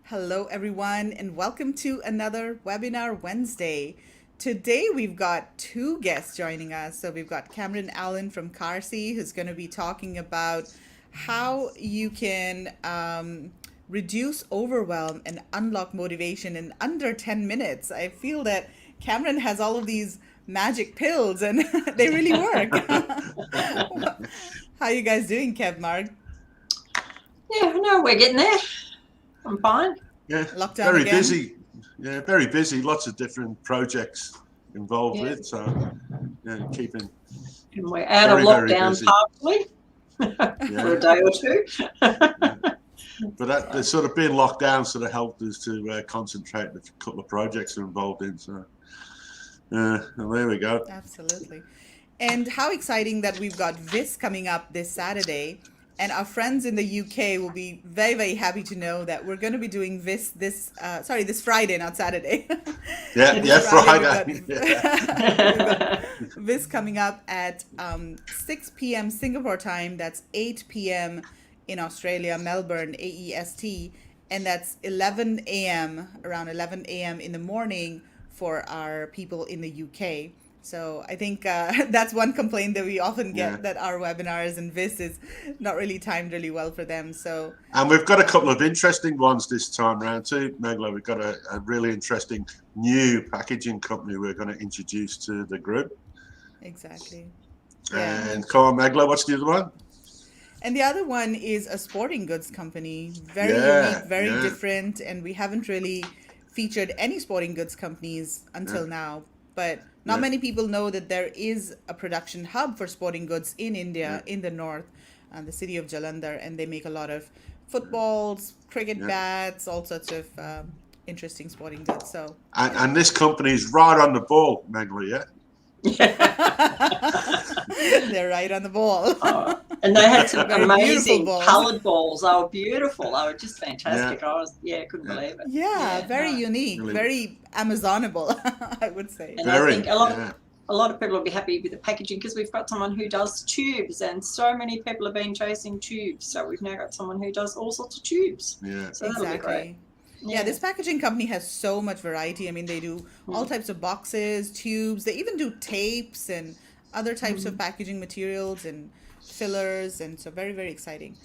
Hello, everyone, and welcome to another Webinar Wednesday. Today, we've got two guests joining us. So we've got Cameron Allen from Carsey, who's going to be talking about how you can reduce overwhelm and unlock motivation in under 10 minutes. I feel that Cameron has all of these magic pills, and they really work. How are you guys doing, Kev, Mark? Yeah, no, we're getting there. I'm fine. Yeah, Lockdown very again? busy. Yeah, very busy. Lots of different projects involved with. So, yeah, keeping. And we're out Very, of very lockdown busy. partially for a day or two. But that the sort of being locked down sort of helped us to concentrate on a couple of projects we're involved in. So, well, there we go. Absolutely. And how exciting that we've got VIS coming up this Saturday. And our friends in the UK will be very, very happy to know that we're going to be doing VIS this Friday, not Saturday. Yeah, This Friday. we've got VIS coming up at 6 p.m. Singapore time. That's 8 p.m. in Australia, Melbourne, AEST. And that's 11 a.m., around 11 a.m. in the morning for our people in the UK. So I think that's one complaint that we often get, Yeah. that our webinars and VIS is not really timed really well for them. So And we've got a couple of interesting ones this time round too, Megla. We've got a really interesting new packaging company we're going to introduce to the group. exactly. Yeah. And come on, Megla, what's the other one? And the other one is a sporting goods company. Very Yeah, unique, very yeah. different. And we haven't really featured any sporting goods companies until now. But not Yeah. many people know that there is a production hub for sporting goods in India, in the north, the city of Jalandhar. And they make a lot of footballs, cricket Yeah. bats, all sorts of interesting sporting goods. So And this company's right on the ball, Megla, yeah? they're right on the ball. And they had some Very amazing beautiful balls. coloured balls. They were beautiful. They were just fantastic. Couldn't believe it. Yeah, very unique, Really. very Amazonable, I would say. And Very, I think a lot of people will be happy with the packaging because we've got someone who does tubes, and so many people have been chasing tubes. So we've now got someone who does all sorts of tubes. Yeah. So that'll be great. Yeah, this packaging company has so much variety. I mean, they do all types of boxes, tubes. They even do tapes and other types of packaging materials and fillers. And so very, very exciting.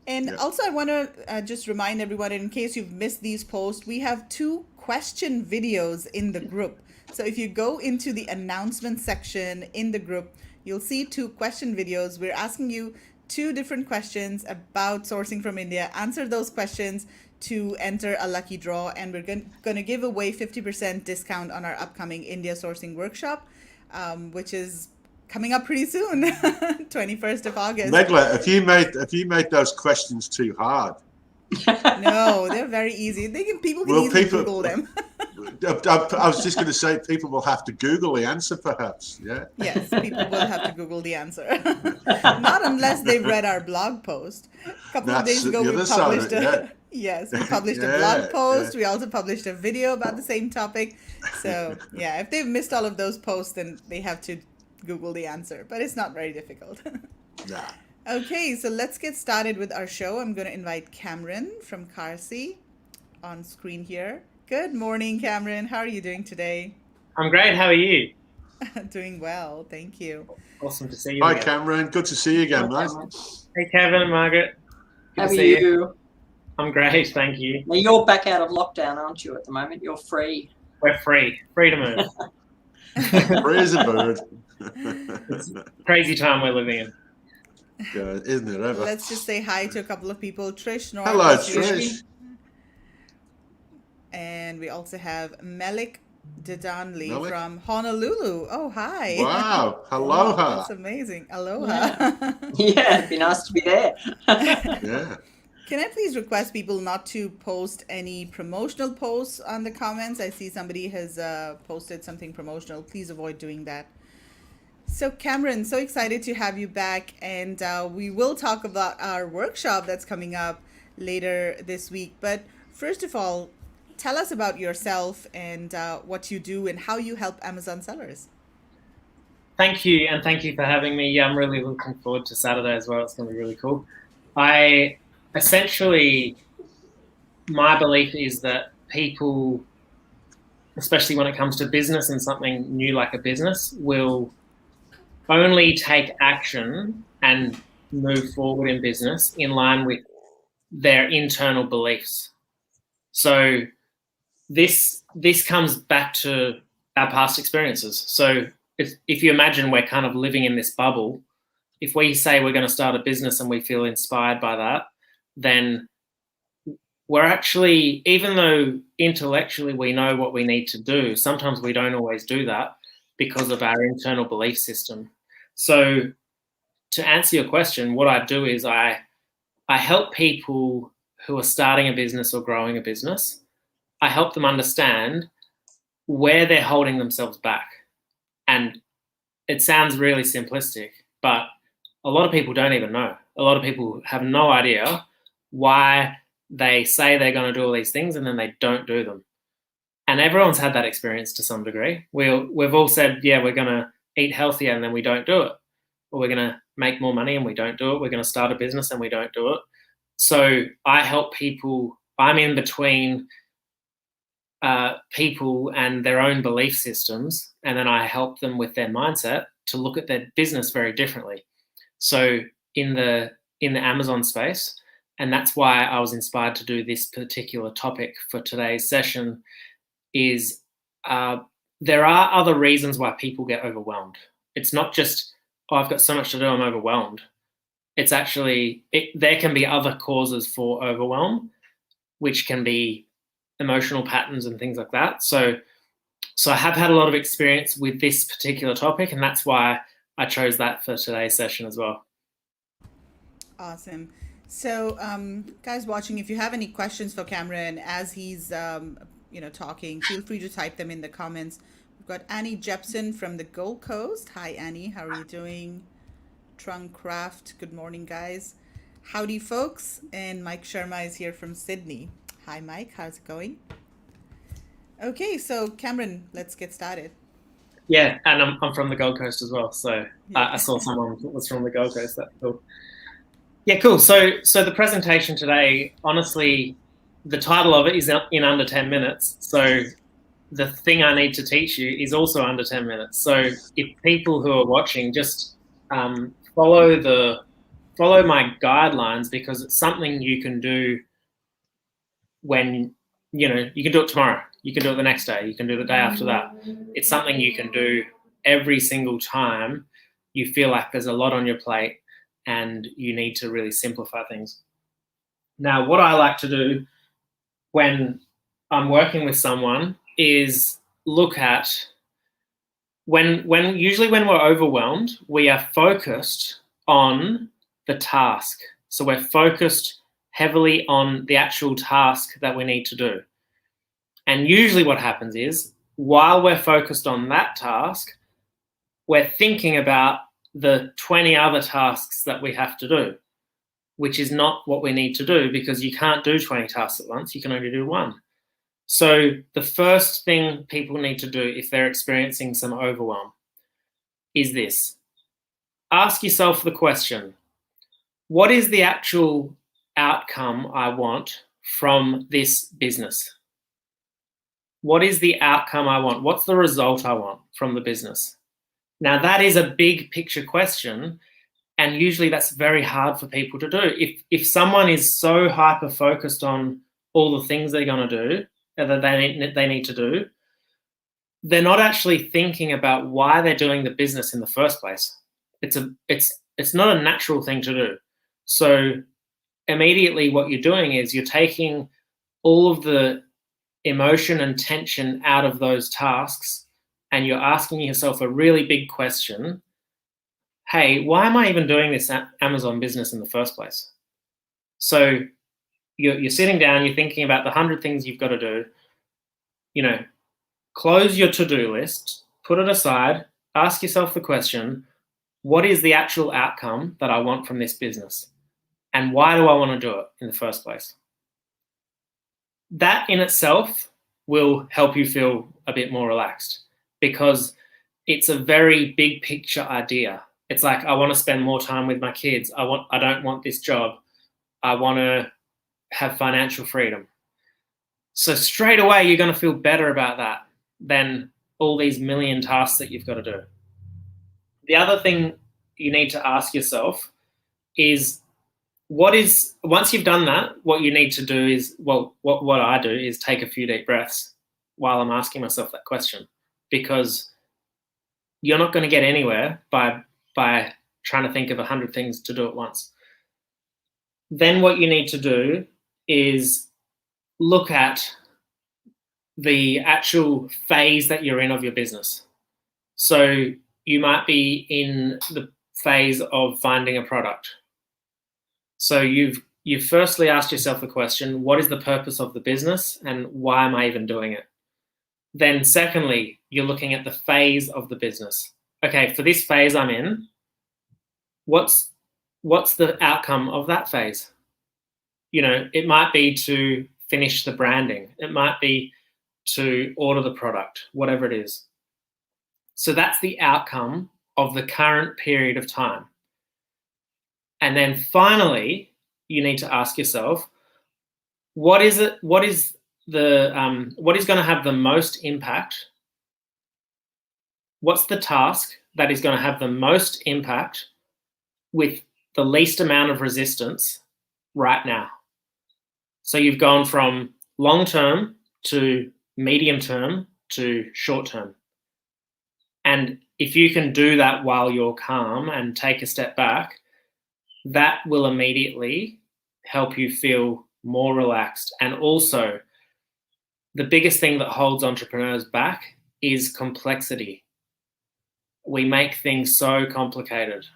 And Yeah. also, I want to just remind everyone, in case you've missed these posts, we have 2 question videos in the group. So if you go into the announcement section in the group, you'll see 2 question videos. We're asking you 2 different questions about sourcing from India. Answer those questions to enter a lucky draw, and we're going to give away 50% discount on our upcoming India sourcing workshop, which is coming up pretty soon, 21st of August. Megla, if you made those questions too hard, No, they're very easy. People can easily Google them. I was just going to say people will have to Google the answer, perhaps. Yeah. Yes, people will have to Google the answer. Not unless they've read our blog post. A couple of That's days ago, the we other side of published it, yeah. yes, we published a Yeah, blog post. yeah. We also published a video about the same topic. So yeah, if they've missed all of those posts, then they have to Google the answer. But it's not very difficult. Nah. Okay, so let's get started with our show. I'm going to invite Cameron from Carsey on screen here. Good morning, Cameron. How are you doing today? I'm great. How are you? Doing well, thank you. Awesome to see you Hi, again. Cameron. Good to see you again, mate. Hey, Kevin and Margaret. Good How to are see you? I'm great, thank you. Now you're back out of lockdown, aren't you? At the moment, you're free. We're free to move. Free as a bird. Crazy time we're living in. Good, isn't it ever? Let's just say hi to a couple of people. Trish, Nora, Hello, Sushi, Trish. and we also have Melik Dedanli Melik? from Honolulu. Oh, hi. Wow. Aloha. That's amazing. Aloha. Yeah, it'd be nice to be there. Yeah. Can I please request people not to post any promotional posts on the comments? I see somebody has posted something promotional. Please avoid doing that. So Cameron, so excited to have you back, and we will talk about our workshop that's coming up later this week. But first of all, tell us about yourself and what you do and how you help Amazon sellers. Thank you, and thank you for having me. Yeah, I'm really looking forward to Saturday as well. It's going to be really cool. I essentially my belief is that people, especially when it comes to business and something new like a business, will only take action and move forward in business in line with their internal beliefs. So this comes back to our past experiences. So if you imagine we're kind of living in this bubble, if we say we're going to start a business and we feel inspired by that, then we're actually, even though intellectually we know what we need to do, sometimes we don't always do that because of our internal belief system. So to answer your question, what I do is I help people who are starting a business or growing a business. I help them understand where they're holding themselves back. And it sounds really simplistic, but a lot of people don't even know. A lot of people have no idea why they say they're going to do all these things and then they don't do them. And everyone's had that experience to some degree. We've all said, yeah, we're going to eat healthier and then we don't do it. Or we're going to make more money and we don't do it. We're going to start a business and we don't do it. So I help people. I'm in between people and their own belief systems, and then I help them with their mindset to look at their business very differently. So in the Amazon space, and that's why I was inspired to do this particular topic for today's session, is there are other reasons why people get overwhelmed. It's not just, oh, I've got so much to do, I'm overwhelmed. It's actually, there can be other causes for overwhelm, which can be emotional patterns and things like that. So I have had a lot of experience with this particular topic, and that's why I chose that for today's session as well. Awesome. So, guys watching, if you have any questions for Cameron as he's, talking, feel free to type them in the comments. We've got Annie Jepson from the Gold Coast. Hi, Annie. How are you doing? Trung Craft. Good morning, guys. Howdy, folks. And Mike Sharma is here from Sydney. Hi, Mike. How's it going? Okay, so Cameron, let's get started. Yeah, and I'm from the Gold Coast as well. So yeah. I saw someone that was from the Gold Coast. That's cool. Yeah, cool. So the presentation today, honestly, the title of it is in under 10 minutes. So the thing I need to teach you is also under 10 minutes. So if people who are watching just follow my guidelines, because it's something you can do when, you can do it tomorrow. You can do it the next day. You can do the day after that. It's something you can do every single time you feel like there's a lot on your plate and you need to really simplify things. Now, what I like to do when I'm working with someone is look at usually when we're overwhelmed, we are focused on the task. So we're focused heavily on the actual task that we need to do. And usually what happens is, while we're focused on that task, we're thinking about the 20 other tasks that we have to do, which is not what we need to do, because you can't do 20 tasks at once. You can only do one. So the first thing people need to do if they're experiencing some overwhelm is this. Ask yourself the question, what is the actual outcome I want from this business? What is the outcome I want? What's the result I want from the business? Now, that is a big picture question, and usually that's very hard for people to do. If someone is so hyper-focused on all the things they're going to do, that they need to do, they're not actually thinking about why they're doing the business in the first place. It's not a natural thing to do. So immediately what you're doing is you're taking all of the emotion and tension out of those tasks, and you're asking yourself a really big question. Hey, why am I even doing this Amazon business in the first place? So you're sitting down, you're thinking about the 100 things you've got to do. Close your to-do list, put it aside, ask yourself the question, what is the actual outcome that I want from this business? And why do I want to do it in the first place? That in itself will help you feel a bit more relaxed, because it's a very big picture idea. It's like, I want to spend more time with my kids. I don't want this job. I want to have financial freedom. So straight away, you're going to feel better about that than all these million tasks that you've got to do. The other thing you need to ask yourself is, once you've done that, what you need to do is, well, what I do is take a few deep breaths while I'm asking myself that question, because you're not going to get anywhere by trying to think of 100 things to do at once. Then what you need to do is look at the actual phase that you're in of your business. So you might be in the phase of finding a product. So you've firstly asked yourself the question, what is the purpose of the business and why am I even doing it? Then secondly, you're looking at the phase of the business. Okay, for this phase I'm in, what's the outcome of that phase? You know, it might be to finish the branding. It might be to order the product, whatever it is. So that's the outcome of the current period of time. And then finally, you need to ask yourself, what is going to have the most impact? What's the task that is going to have the most impact with the least amount of resistance right now? So you've gone from long term to medium term to short term. And if you can do that while you're calm and take a step back, that will immediately help you feel more relaxed. And also, the biggest thing that holds entrepreneurs back is complexity. We make things so complicated.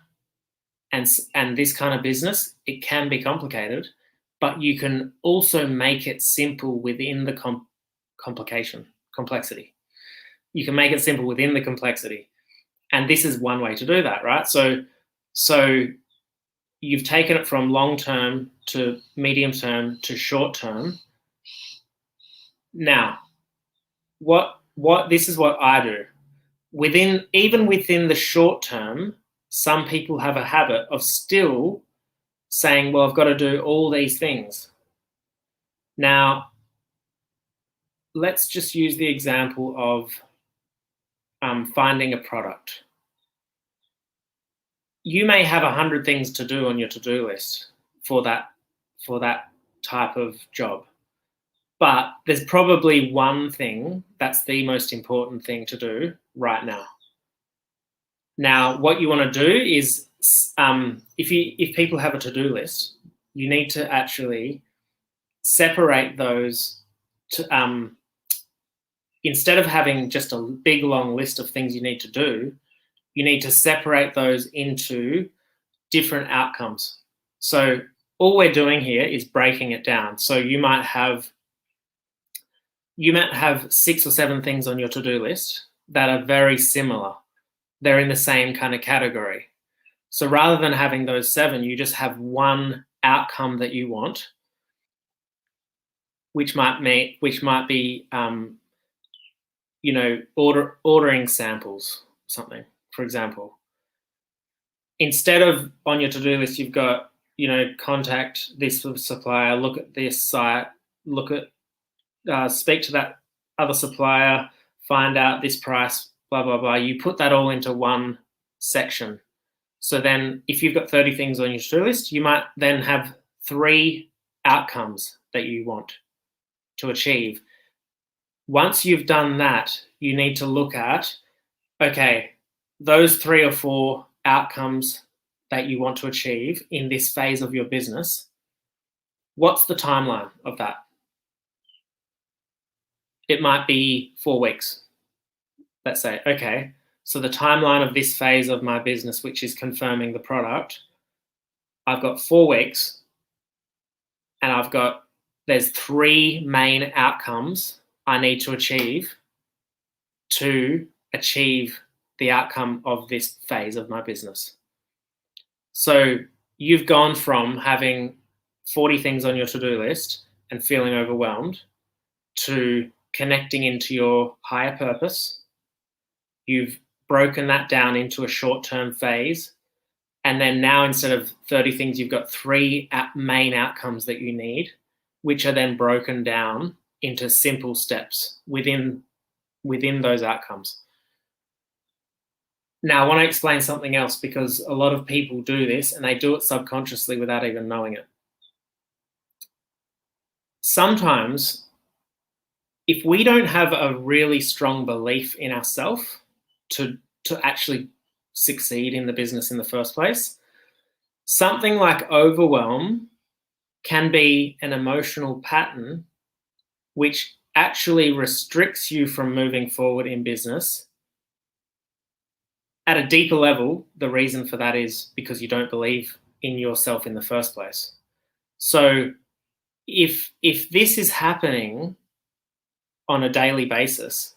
And this kind of business, it can be complicated, but you can also make it simple within the complexity. You can make it simple within the complexity. And this is one way to do that, right? So you've taken it from long term to medium term to short term. Now, this is what I do. Even within the short term, some people have a habit of still saying, well, I've got to do all these things. Now, let's just use the example of finding a product. You may have 100 things to do on your to-do list for that type of job, but there's probably one thing that's the most important thing to do right now. Now, what you want to do is, if people have a to-do list, you need to actually separate those to, instead of having just a big long list of things you need to do, you need to separate those into different outcomes. So all we're doing here is breaking it down. So you might have 6 or 7 things on your to-do list that are very similar. They're in the same kind of category. So rather than having those 7, you just have one outcome that you want, which might be ordering samples, something, for example. Instead of on your to-do list, you've got, contact this supplier, look at this site, speak to that other supplier, find out this price, blah, blah, blah. You put that all into one section. So then if you've got 30 things on your to-do list, you might then have 3 outcomes that you want to achieve. Once you've done that, you need to look at, okay, those 3 or 4 outcomes that you want to achieve in this phase of your business, what's the timeline of that? It might be 4 weeks. Let's say, okay, so the timeline of this phase of my business, which is confirming the product, I've got 4 weeks, and there's 3 main outcomes I need to achieve the outcome of this phase of my business. So you've gone from having 40 things on your to-do list and feeling overwhelmed to connecting into your higher purpose. You've broken that down into a short-term phase. And then now, instead of 30 things, you've got 3 main outcomes that you need, which are then broken down into simple steps within those outcomes. Now, I want to explain something else, because a lot of people do this and they do it subconsciously without even knowing it. Sometimes, if we don't have a really strong belief in ourselves to actually succeed in the business in the first place, something like overwhelm can be an emotional pattern which actually restricts you from moving forward in business. At a deeper level, the reason for that is because you don't believe in yourself in the first place. So if this is happening on a daily basis,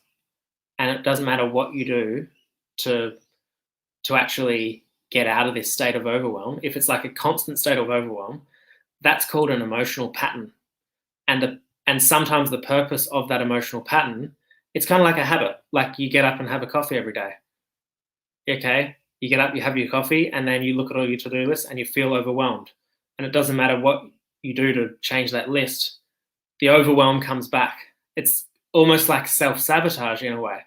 and it doesn't matter what you do to actually get out of this state of overwhelm, if it's like a constant state of overwhelm, that's called an emotional pattern. And sometimes the purpose of that emotional pattern, it's kind of like a habit. Like you get up and have a coffee every day. Okay, you get up, you have your coffee, and then you look at all your to-do lists and you feel overwhelmed. And it doesn't matter what you do to change that list, the overwhelm comes back. It's almost like self-sabotage in a way.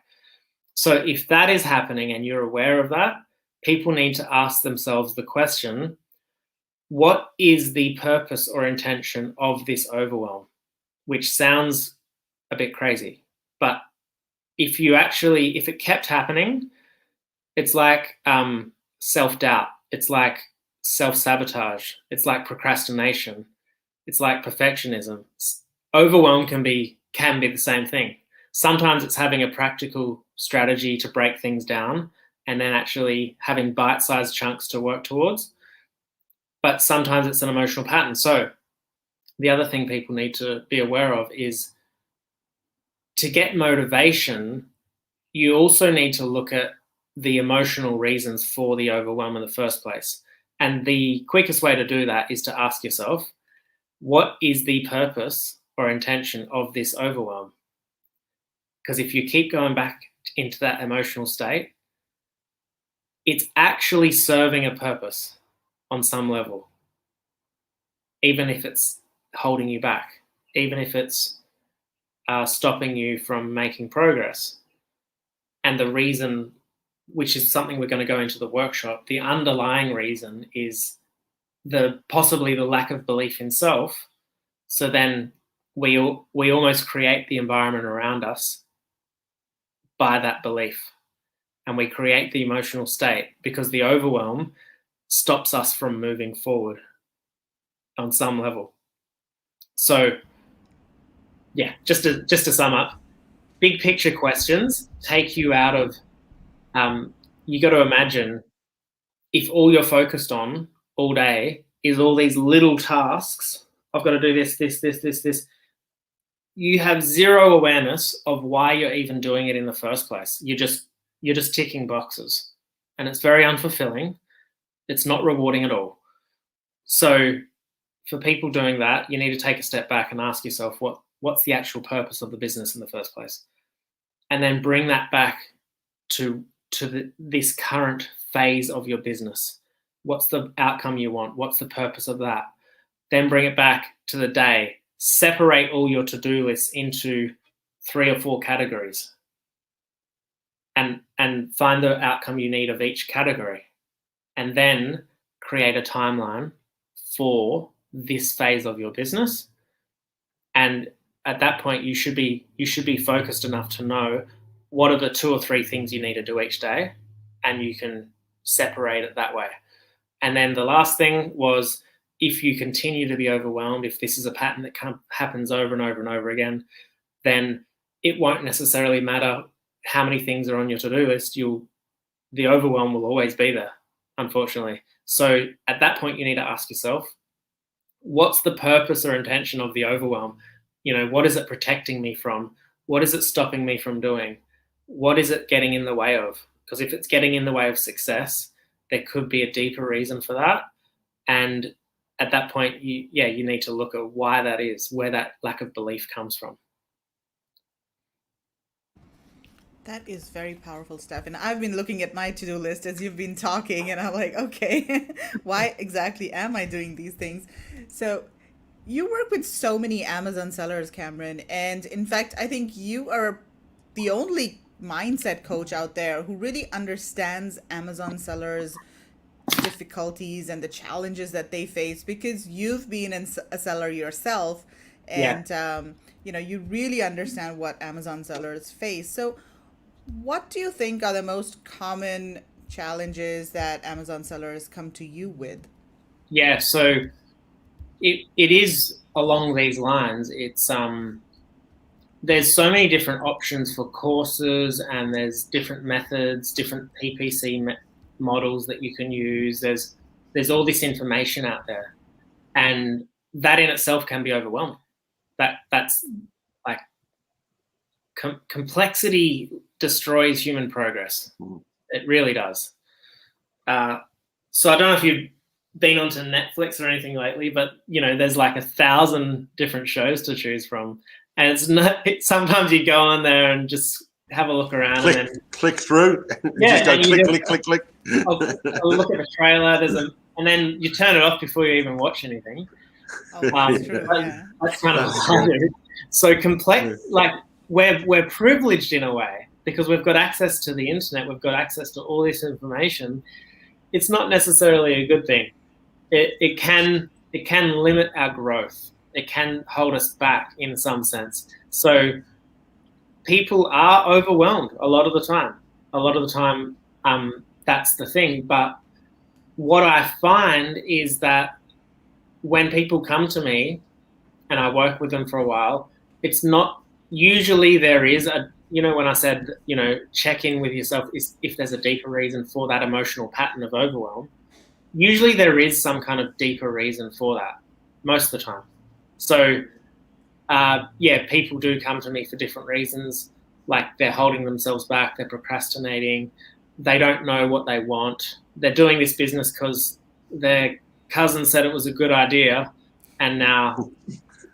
So if that is happening and you're aware of that, people need to ask themselves the question, what is the purpose or intention of this overwhelm? Which sounds a bit crazy, but if it kept happening, it's like self-doubt, it's like self-sabotage, it's like procrastination, it's like perfectionism. Overwhelm can be the same thing. Sometimes it's having a practical strategy to break things down and then actually having bite-sized chunks to work towards. But sometimes it's an emotional pattern. So the other thing people need to be aware of is, to get motivation, you also need to look at the emotional reasons for the overwhelm in the first place. And the quickest way to do that is to ask yourself, what is the purpose or intention of this overwhelm? Because if you keep going back into that emotional state, it's actually serving a purpose on some level, even if it's holding you back, even if it's stopping you from making progress. And the reason, which is something we're going to go into the workshop, the underlying reason is possibly the lack of belief in self. So then we almost create the environment around us by that belief, and we create the emotional state because the overwhelm stops us from moving forward on some level. So yeah, just to sum up, big picture questions take you out of, you got to imagine if all you're focused on all day is all these little tasks, I've got to do this, you have zero awareness of why you're even doing it in the first place. You're just ticking boxes, and it's very unfulfilling. It's not rewarding at all. So for people doing that, you need to take a step back and ask yourself, what's the actual purpose of the business in the first place? And then bring that back to this current phase of your business. What's the outcome you want? What's the purpose of that? Then bring it back to the day. Separate all your to-do lists into 3 or 4 categories and find the outcome you need of each category. And then create a timeline for this phase of your business. And at that point, you should be focused enough to know what are the 2 or 3 things you need to do each day, and you can separate it that way. And then the last thing was, if you continue to be overwhelmed, if this is a pattern that kind of happens over and over and over again, then it won't necessarily matter how many things are on your to-do list. The overwhelm will always be there, unfortunately. So at that point, you need to ask yourself, what's the purpose or intention of the overwhelm? What is it protecting me from? What is it stopping me from doing? What is it getting in the way of? Because if it's getting in the way of success, there could be a deeper reason for that. And at that point, you need to look at why that is, where that lack of belief comes from. That is very powerful stuff. And I've been looking at my to-do list as you've been talking, and I'm like, okay, why exactly am I doing these things? So You work with so many Amazon sellers, Cameron, and in fact, I think you are the only mindset coach out there who really understands Amazon sellers' difficulties and the challenges that they face because you've been a seller yourself, Yeah. and you really understand what Amazon sellers face. So, what do you think are the most common challenges that Amazon sellers come to you with? Yeah, so it is along these lines. It's there's so many different options for courses, and there's different methods, different PPC models that you can use. There's all this information out there, and that in itself can be overwhelming. That's like complexity destroys human progress. It really does. So I don't know if you've been onto Netflix or anything lately, but there's like 1,000 different shows to choose from, and it's not. Sometimes you go on there and just have a look around, click, and then click through. Yeah, Just go and you click, just- click. I'll look at the trailer. And then you turn it off before you even watch anything. Oh, that's true. Yeah. That's kind of hard. So complex. Like we're privileged in a way because we've got access to the internet. We've got access to all this information. It's not necessarily a good thing. It can limit our growth. It can hold us back in some sense. So people are overwhelmed a lot of the time. That's the thing. But what I find is that when people come to me and I work with them for a while, it's not usually there is a, when I said, check in with yourself if there's a deeper reason for that emotional pattern of overwhelm. Usually there is some kind of deeper reason for that most of the time. So, people do come to me for different reasons, like they're holding themselves back, they're procrastinating, they don't know what they want. They're doing this business because their cousin said it was a good idea, and now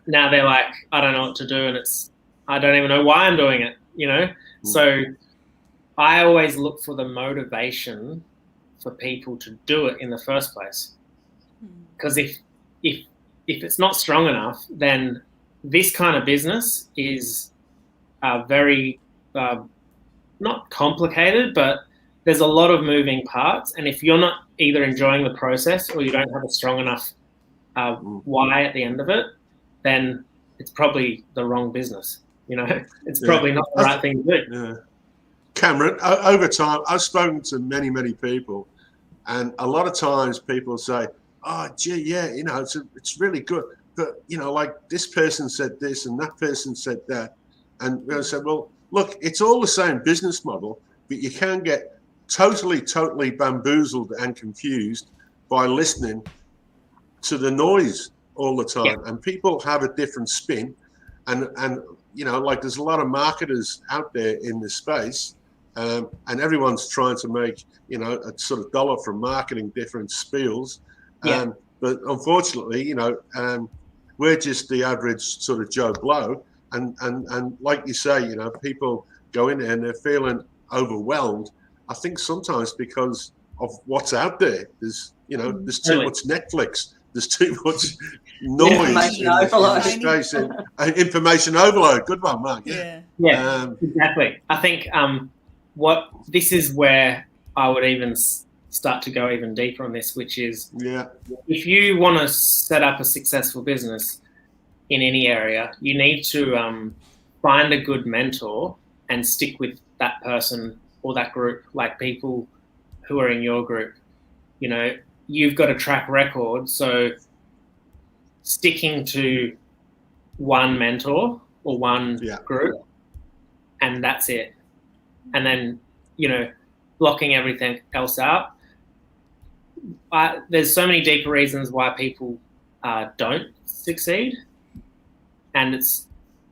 they're like, I don't know what to do, and I don't even know why I'm doing it, So I always look for the motivation for people to do it in the first place. Because if it's not strong enough, then this kind of business is very not complicated, but there's a lot of moving parts. And if you're not either enjoying the process or you don't have a strong enough why at the end of it, then it's probably the wrong business. It's probably not the right thing to do. Yeah. Cameron, over time, I've spoken to many, many people, and a lot of times people say, oh, gee, yeah, it's really good. But, like this person said this and that person said that. And I said, well, look, it's all the same business model, but you can get totally bamboozled and confused by listening to the noise all the time. Yeah. And people have a different spin. And like there's a lot of marketers out there in this space. And everyone's trying to make, a sort of dollar from marketing different spiels. Yeah. But unfortunately, we're just the average sort of Joe Blow. And like you say, people go in there and they're feeling overwhelmed. I think sometimes because of what's out there. There's too much Netflix. There's too much noise. Information overload. Space and information overload. Good one, Mark. Yeah. Exactly. I think this is where I would even start to go even deeper on this, which is if you want to set up a successful business in any area, you need to find a good mentor and stick with that person or that group, like people who are in your group. You've got a track record, so sticking to one mentor or one group, and that's it. And then, blocking everything else out. There's so many deeper reasons why people don't succeed. And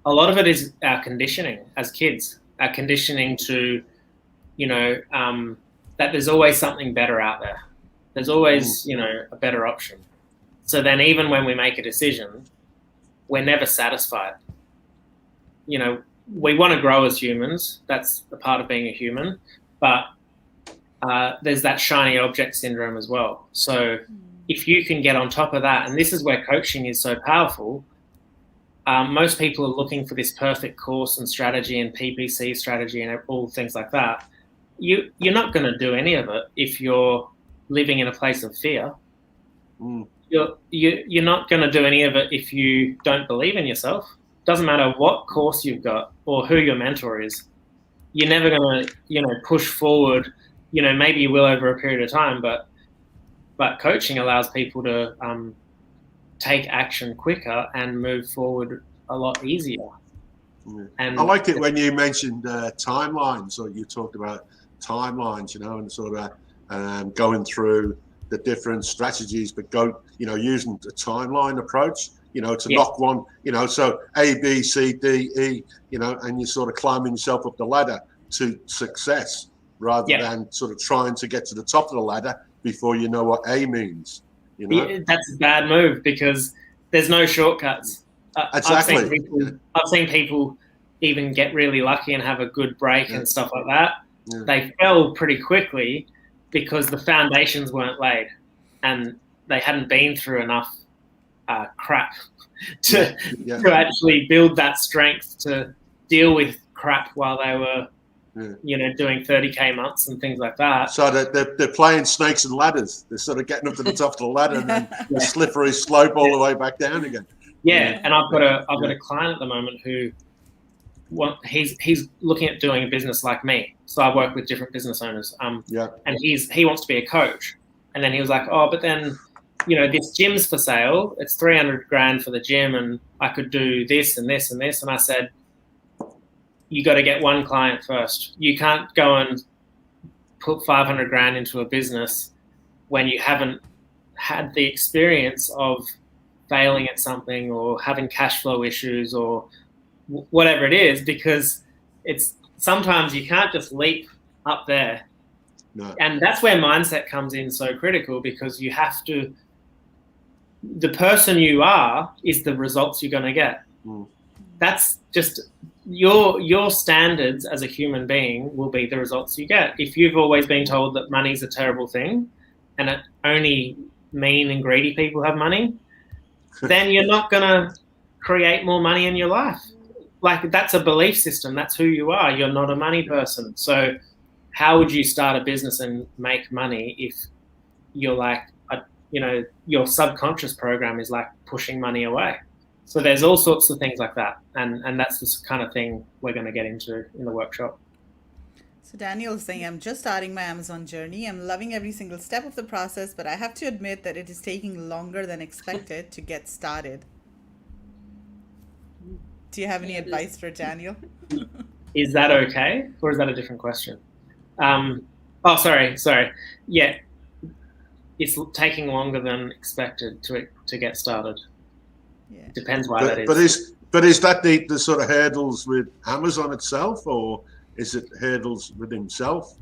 a lot of it is our conditioning as kids, our conditioning to, that there's always something better out there. There's always, a better option. So then even when we make a decision, we're never satisfied. We want to grow as humans. That's the part of being a human. But there's that shiny object syndrome as well. So if you can get on top of that, and this is where coaching is so powerful, most people are looking for this perfect course and strategy and PPC strategy and all things like that. You're not going to do any of it if you're living in a place of fear. You're not going to do any of it if you don't believe in yourself. Doesn't matter what course you've got or who your mentor is. You're never going to, push forward. Maybe you will over a period of time, but coaching allows people to take action quicker and move forward a lot easier. And I liked it when you mentioned timelines, or you talked about timelines, and sort of going through the different strategies, but using the timeline approach, to knock one, so A, B, C, D, E, and you're sort of climbing yourself up the ladder to success rather than sort of trying to get to the top of the ladder before you know what A means. That's a bad move because there's no shortcuts. Exactly. I've seen people even get really lucky and have a good break and stuff like that. Yeah. They fell pretty quickly because the foundations weren't laid and they hadn't been through enough crap to actually build that strength to deal with crap while they were doing 30K months and things like that. So they're playing snakes and ladders. They're sort of getting up to the top of the ladder and then the slippery slope all the way back down again. Yeah, and I've got a client at the moment who he's looking at doing a business like me. So I work with different business owners. And he wants to be a coach. And then he was like, oh, but then this gym's for sale. It's $300,000 for the gym, and I could do this and this and this. And I said, you got to get one client first. You can't go and put $500,000 into a business when you haven't had the experience of failing at something or having cash flow issues or whatever it is, because it's sometimes you can't just leap up there. No. And that's where mindset comes in so critical, because you have to, the person you are is the results you're going to get. That's just your standards as a human being will be the results you get. If you've always been told that money's a terrible thing and it only mean and greedy people have money, then you're not going to create more money in your life. Like, that's a belief system. That's who you are. You're not a money person. So how would you start a business and make money if you're like, your subconscious program is like pushing money away? So there's all sorts of things like that. And that's the kind of thing we're going to get into in the workshop. So Daniel's saying, I'm just starting my Amazon journey. I'm loving every single step of the process, but I have to admit that it is taking longer than expected to get started. Do you have any advice for Daniel? Is that okay? Or is that a different question? Sorry. Yeah. It's taking longer than expected to get started. Yeah. Depends why that is. But is that the sort of hurdles with Amazon itself, or is it hurdles with himself?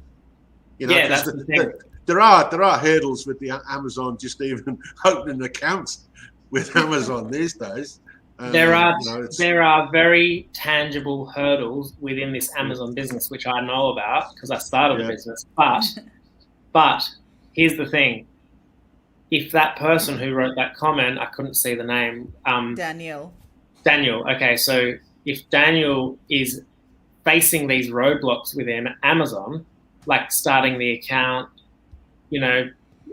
That's the thing. There are hurdles with the Amazon, just even opening accounts with Amazon these days. There are very tangible hurdles within this Amazon business, which I know about because I started the business. But here's the thing. If that person who wrote that comment, I couldn't see the name. Daniel. Okay, so if Daniel is facing these roadblocks within Amazon, like starting the account,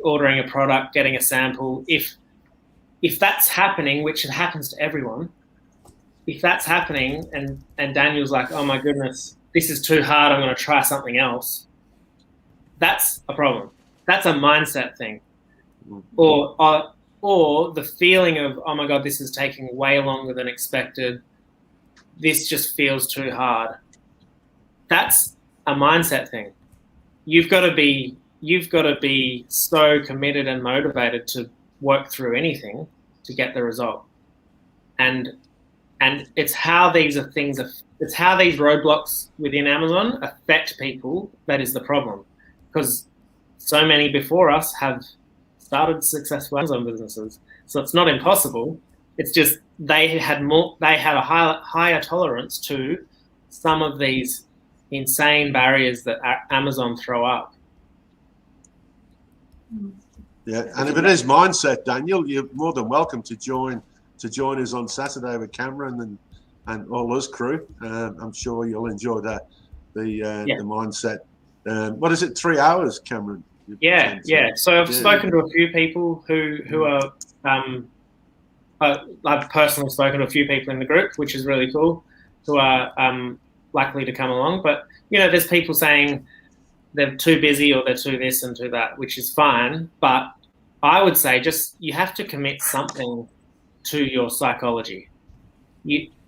ordering a product, getting a sample, if that's happening, which it happens to everyone, if that's happening and Daniel's like, oh my goodness, this is too hard, I'm going to try something else, that's a problem. That's a mindset thing. Or the feeling of, oh my God, this is taking way longer than expected. This just feels too hard. That's a mindset thing. You've got to be so committed and motivated to work through anything to get the result. And it's how these roadblocks within Amazon affect people that is the problem. Because so many before us have started successful Amazon businesses. So it's not impossible. It's just they had a higher tolerance to some of these insane barriers that Amazon throw up. Yeah, and if it is mindset, Daniel, you're more than welcome to join us on Saturday with Cameron and all us crew. I'm sure you'll enjoy that. The mindset. What is it? 3 hours, Cameron? Yeah. So I've spoken to a few people who are. I've personally spoken to a few people in the group, which is really cool, who are likely to come along. But there's people saying they're too busy or they're too this and too that, which is fine. But I would say you have to commit something to your psychology.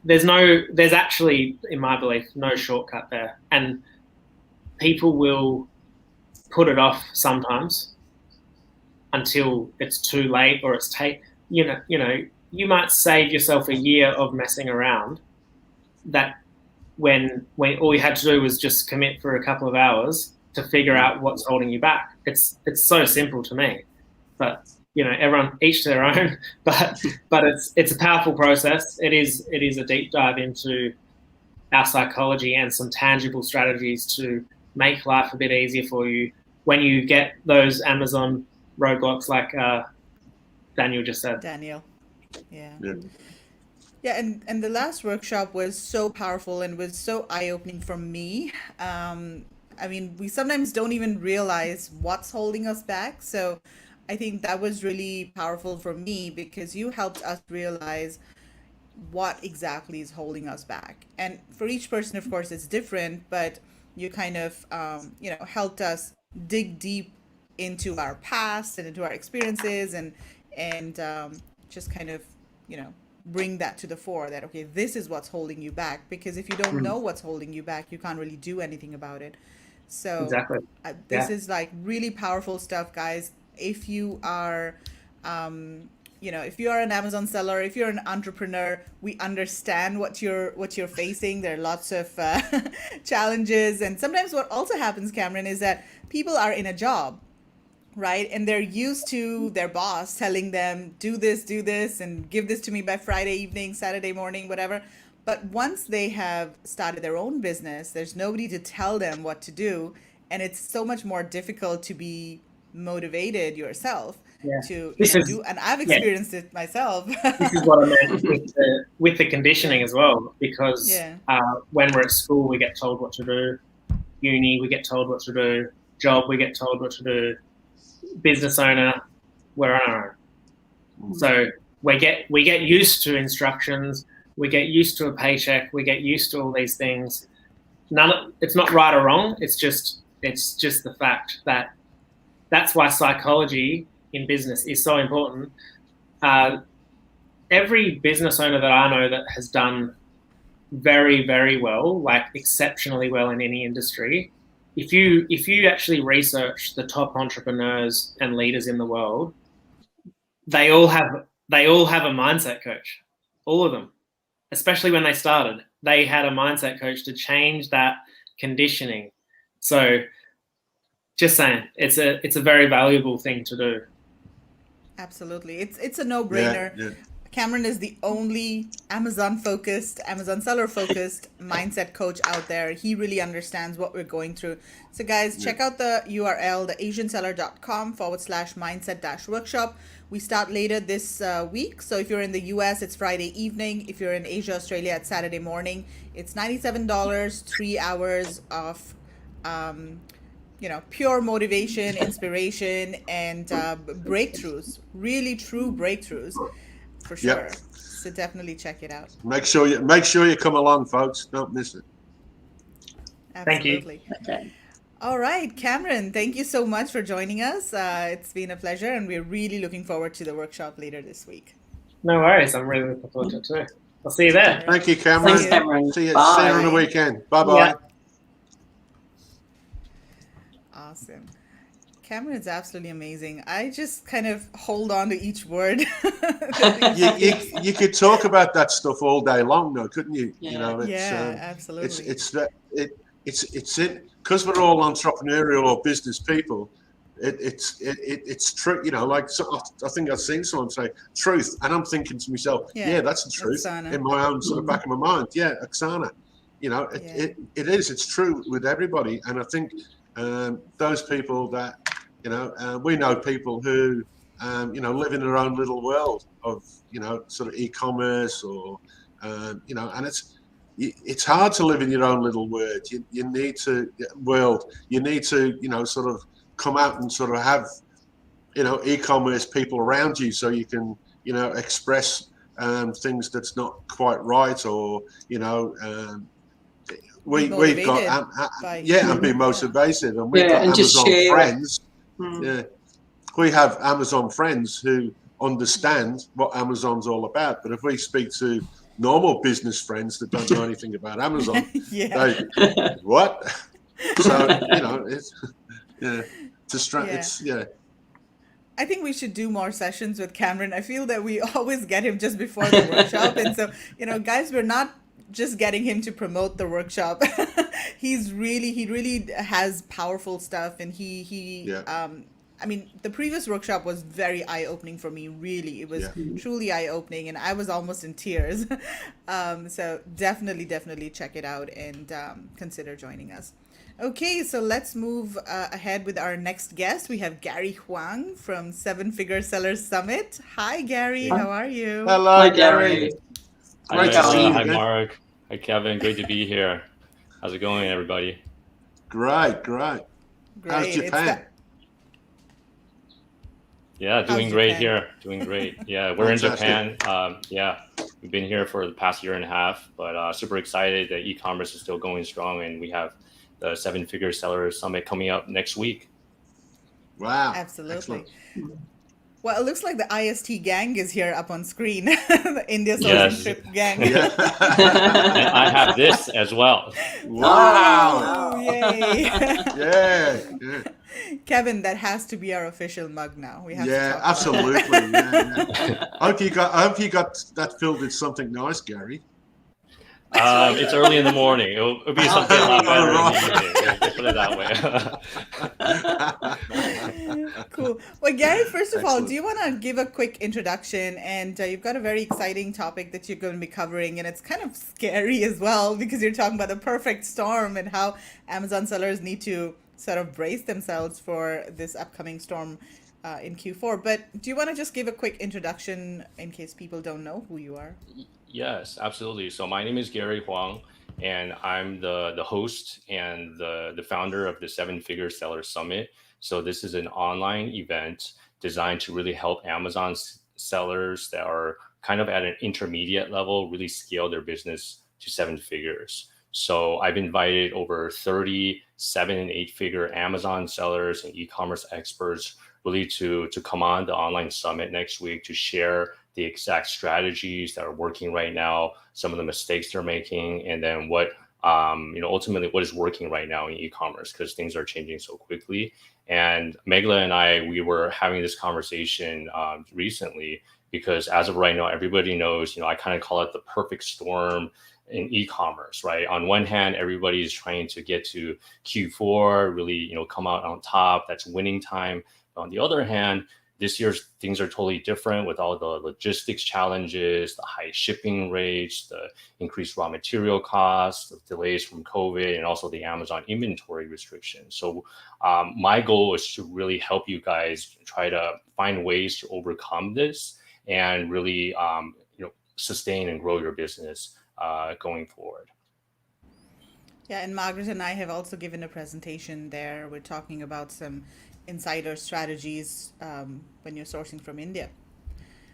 There's actually, in my belief, no shortcut there. And people will put it off sometimes until it's too late or it's you might save yourself a year of messing around that when all you had to do was just commit for a couple of hours to figure out what's holding you back. It's so simple to me, but everyone each to their own. But it's a powerful process. It is a deep dive into our psychology and some tangible strategies to make life a bit easier for you when you get those Amazon roadblocks, like Daniel just said. Daniel, yeah, and the last workshop was so powerful and was so eye-opening for me. I mean, we sometimes don't even realize what's holding us back. So I think that was really powerful for me because you helped us realize what exactly is holding us back. And for each person, of course, it's different, but you kind of, helped us dig deep into our past and into our experiences and just kind of, bring that to the fore that, okay, this is what's holding you back. Because if you don't know what's holding you back, you can't really do anything about it. So exactly. This is like really powerful stuff, guys. If you are, if you are an Amazon seller, if you're an entrepreneur, we understand what you're facing. There are lots of challenges, and sometimes what also happens, Cameron, is that people are in a job, right? And they're used to their boss telling them, do this, and give this to me by Friday evening, Saturday morning, whatever. But once they have started their own business, there's nobody to tell them what to do. And it's so much more difficult to be motivated yourself to do. And I've experienced it myself. This is what I meant with the conditioning as well, because when we're at school, we get told what to do. Uni, we get told what to do. Job, we get told what to do. Business owner, we're on our own. So we get used to instructions. We get used to a paycheck. We get used to all these things. It's not right or wrong. It's just the fact that that's why psychology in business is so important. Every business owner that I know that has done very, very well, like exceptionally well in any industry, if you actually research the top entrepreneurs and leaders in the world, they all have a mindset coach, all of them. Especially when they started, they had a mindset coach to change that conditioning. So just saying, it's a very valuable thing to do. Absolutely. It's a no-brainer. Yeah. Cameron is the only Amazon seller-focused mindset coach out there. He really understands what we're going through. So guys, check out the URL, theasianseller.com/mindset-workshop. We start later this week. So if you're in the US, it's Friday evening. If you're in Asia, Australia, it's Saturday morning. It's $97, 3 hours of, pure motivation, inspiration, and breakthroughs, really true breakthroughs. For sure. Yep. So definitely check it out. Make sure you come along, folks. Don't miss it. Absolutely. Thank you. Okay. All right, Cameron, thank you so much for joining us. It's been a pleasure, and we're really looking forward to the workshop later this week. No worries. I'm really looking forward to it too. I'll see you there. Thank you, Cameron. Thanks, Cameron. See you on the weekend. Bye-bye. Yeah. Awesome. Cameron is absolutely amazing. I just kind of hold on to each word. you could talk about that stuff all day long, though, couldn't you? Yeah. Absolutely. It's because we're all entrepreneurial or business people. It's true. I think I've seen someone say truth, and I'm thinking to myself, yeah that's the truth Oksana. In my own sort of back of my mind. Yeah, Oksana. It is. It's true with everybody, and I think those people that we know people who, live in their own little world of, sort of e-commerce or, and it's hard to live in your own little world. You need to, sort of come out and sort of have, e-commerce people around you so you can, express things that's not quite right, or, we've got, and be motivated, and we've got and just Amazon share. friends. Yeah, we have Amazon friends who understand what Amazon's all about. But if we speak to normal business friends that don't know anything about Amazon, what? So it's I think we should do more sessions with Cameron. I feel that we always get him just before the workshop, and so guys, we're not just getting him to promote the workshop. he really has powerful stuff, and I mean, the previous workshop was very eye-opening for me. Really, it was truly eye-opening, and I was almost in tears. So definitely check it out and consider joining us. Okay, so let's move ahead with our next guest. We have Gary Huang from Seven Figure Sellers Summit. Hi, Gary. How are you? Hello, Hi, Gary. Great to see you. Hi, Mark. Hi, Kevin. Great to be here. How's it going, everybody? Great. How's Japan? Yeah, doing great here. Doing great. Yeah, we're in Japan. We've been here for the past year and a half, but super excited that e-commerce is still going strong, and we have the Seven Figure Sellers Summit coming up next week. Wow. Absolutely. Excellent. Well, it looks like the IST gang is here up on screen. The India Sourcing Trip gang. Yeah. And I have this as well. Wow. Oh, yay. Yeah. Kevin, that has to be our official mug now. We have to talk about absolutely. Yeah. I hope you got that filled with something nice, Gary. It's early in the morning. It'll be something a lot better in the evening. Put it that way. Cool. Well, Gary, first of all, Excellent. do you want to give a quick introduction? And you've got a very exciting topic that you're going to be covering, and it's kind of scary as well because you're talking about the perfect storm and how Amazon sellers need to sort of brace themselves for this upcoming storm in Q4. But do you want to just give a quick introduction in case people don't know who you are? Yes, absolutely. So my name is Gary Huang, and I'm the host and the founder of the Seven Figure Seller Summit. So this is an online event designed to really help Amazon sellers that are kind of at an intermediate level really scale their business to seven figures. So I've invited over 30 7- and 8-figure Amazon sellers and e-commerce experts really to come on the online summit next week to share the exact strategies that are working right now, some of the mistakes they're making, and then what ultimately what is working right now in e-commerce, because things are changing so quickly. And Megla and we were having this conversation recently, because as of right now, everybody knows, I kind of call it the perfect storm in e-commerce, right? On one hand, everybody is trying to get to Q4, really, come out on top. That's winning time. But on the other hand, this year's things are totally different with all the logistics challenges, the high shipping rates, the increased raw material costs, the delays from COVID, and also the Amazon inventory restrictions. So my goal is to really help you guys try to find ways to overcome this and really sustain and grow your business going forward. Yeah, and Margaret and I have also given a presentation there. We're talking about some insider strategies when you're sourcing from India.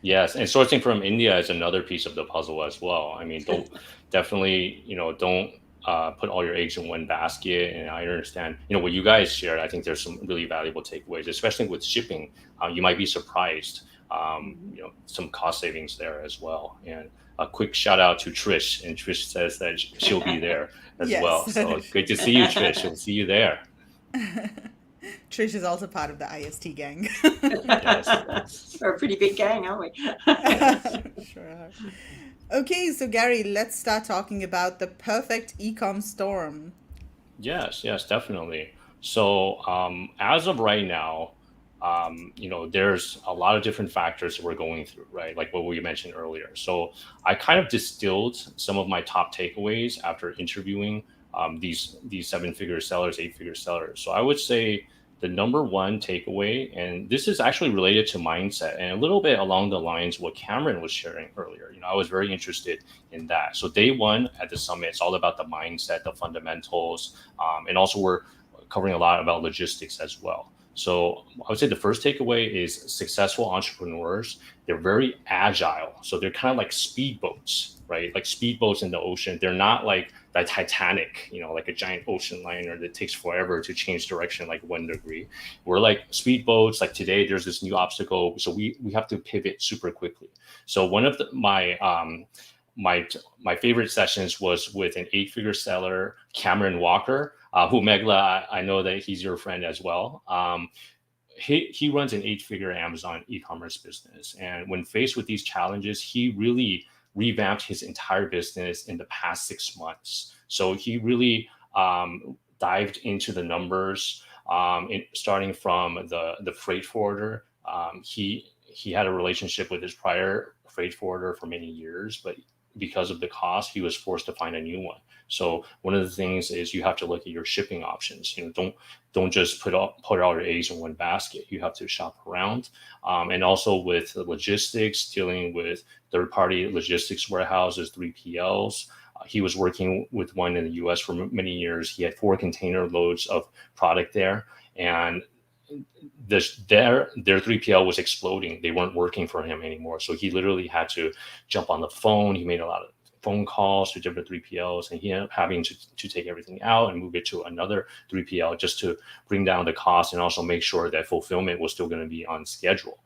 Yes, and sourcing from India is another piece of the puzzle as well. I mean, don't put all your eggs in one basket. And I understand, what you guys shared. I think there's some really valuable takeaways, especially with shipping. You might be surprised. Some cost savings there as well. And a quick shout out to Trish, and Trish says that she'll be there as well. So great to see you, Trish. We'll see you there. Trish is also part of the IST gang. Yes. We're a pretty big gang, aren't we? Sure are. Okay, so Gary, let's start talking about the perfect ecom storm. Yes, definitely. So as of right now, there's a lot of different factors that we're going through, right? Like what we mentioned earlier. So I kind of distilled some of my top takeaways after interviewing these 7-figure sellers, 8-figure sellers. So I would say the number one takeaway, and this is actually related to mindset and a little bit along the lines of what Cameron was sharing earlier. I was very interested in that. So day one at the summit, it's all about the mindset, the fundamentals, and also we're covering a lot about logistics as well. So I would say the first takeaway is successful entrepreneurs, they're very agile. So they're kind of like speedboats, right? Like speedboats in the ocean. They're not like the Titanic, like a giant ocean liner that takes forever to change direction, like 1 degree. We're like speedboats. Like today, there's this new obstacle. So we have to pivot super quickly. So one of my favorite sessions was with an 8-figure seller, Cameron Walker, who Megla, I know that he's your friend as well. He runs an 8-figure Amazon e-commerce business. And when faced with these challenges, he really revamped his entire business in the past 6 months. So he really dived into the numbers, starting from the freight forwarder. He had a relationship with his prior freight forwarder for many years, but because of the cost, he was forced to find a new one. So one of the things is you have to look at your shipping options. Don't just put all your eggs in one basket. You have to shop around. And also with the logistics, dealing with third-party logistics warehouses, 3PLs. He was working with one in the US for many years. He had 4 container loads of product there. And their 3PL was exploding. They weren't working for him anymore. So he literally had to jump on the phone. He made a lot of phone calls to different 3PLs, and he ended up having to take everything out and move it to another 3PL just to bring down the cost and also make sure that fulfillment was still going to be on schedule.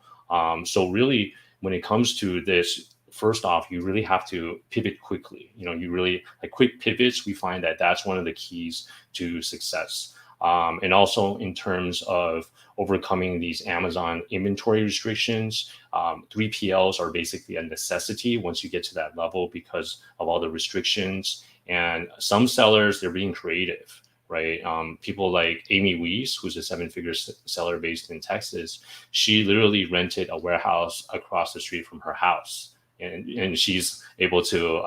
So really, when it comes to this, first off, you really have to pivot quickly. You really like quick pivots. We find that that's one of the keys to success. And also in terms of overcoming these Amazon inventory restrictions, 3PLs are basically a necessity once you get to that level because of all the restrictions. And some sellers, they're being creative, right? People like Amy Weiss, who's a 7-figure seller based in Texas, she literally rented a warehouse across the street from her house. And she's able to,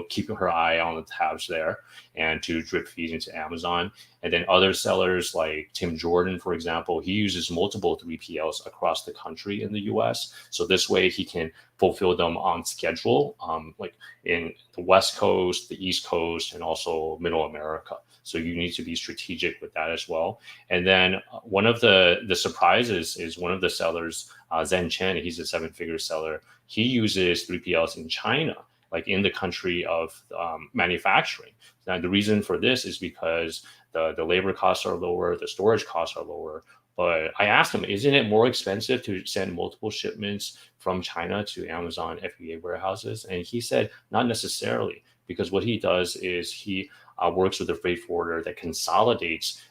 keep her eye on the tabs there and to drip feed into Amazon. And then other sellers like Tim Jordan, for example, he uses multiple 3PLs across the country in the US. So this way he can fulfill them on schedule, like in the West Coast, the East Coast, and also Middle America. So you need to be strategic with that as well. And then one of the surprises is one of the sellers, Zen Chen, he's a 7-figure seller. He uses 3PLs in China, like in the country of manufacturing. Now, the reason for this is because the labor costs are lower, the storage costs are lower. But I asked him, isn't it more expensive to send multiple shipments from China to Amazon FBA warehouses? And he said, not necessarily, because what he does is he works with a freight forwarder that consolidates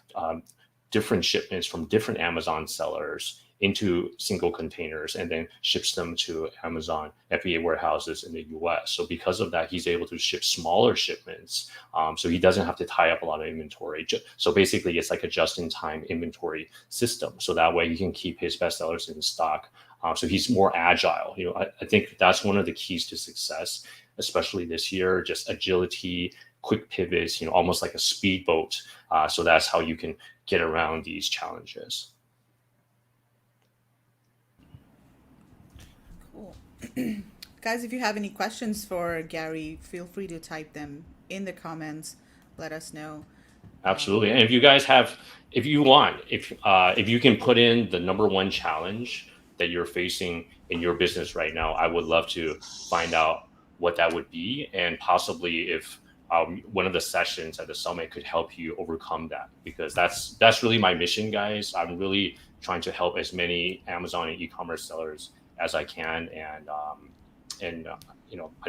different shipments from different Amazon sellers into single containers and then ships them to Amazon FBA warehouses in the US. So because of that, he's able to ship smaller shipments. So he doesn't have to tie up a lot of inventory. So basically it's like a just-in-time inventory system. So that way he can keep his best sellers in stock. So he's more agile. I think that's one of the keys to success, especially this year, just agility, quick pivots, almost like a speedboat. So that's how you can get around these challenges. Cool. Guys, if you have any questions for Gary, feel free to type them in the comments. Let us know. Absolutely. And if you guys have, if you can put in the number one challenge that you're facing in your business right now, I would love to find out what that would be, and possibly if one of the sessions at the summit could help you overcome that, because that's really my mission, guys. I'm really trying to help as many Amazon and e-commerce sellers as I can, and I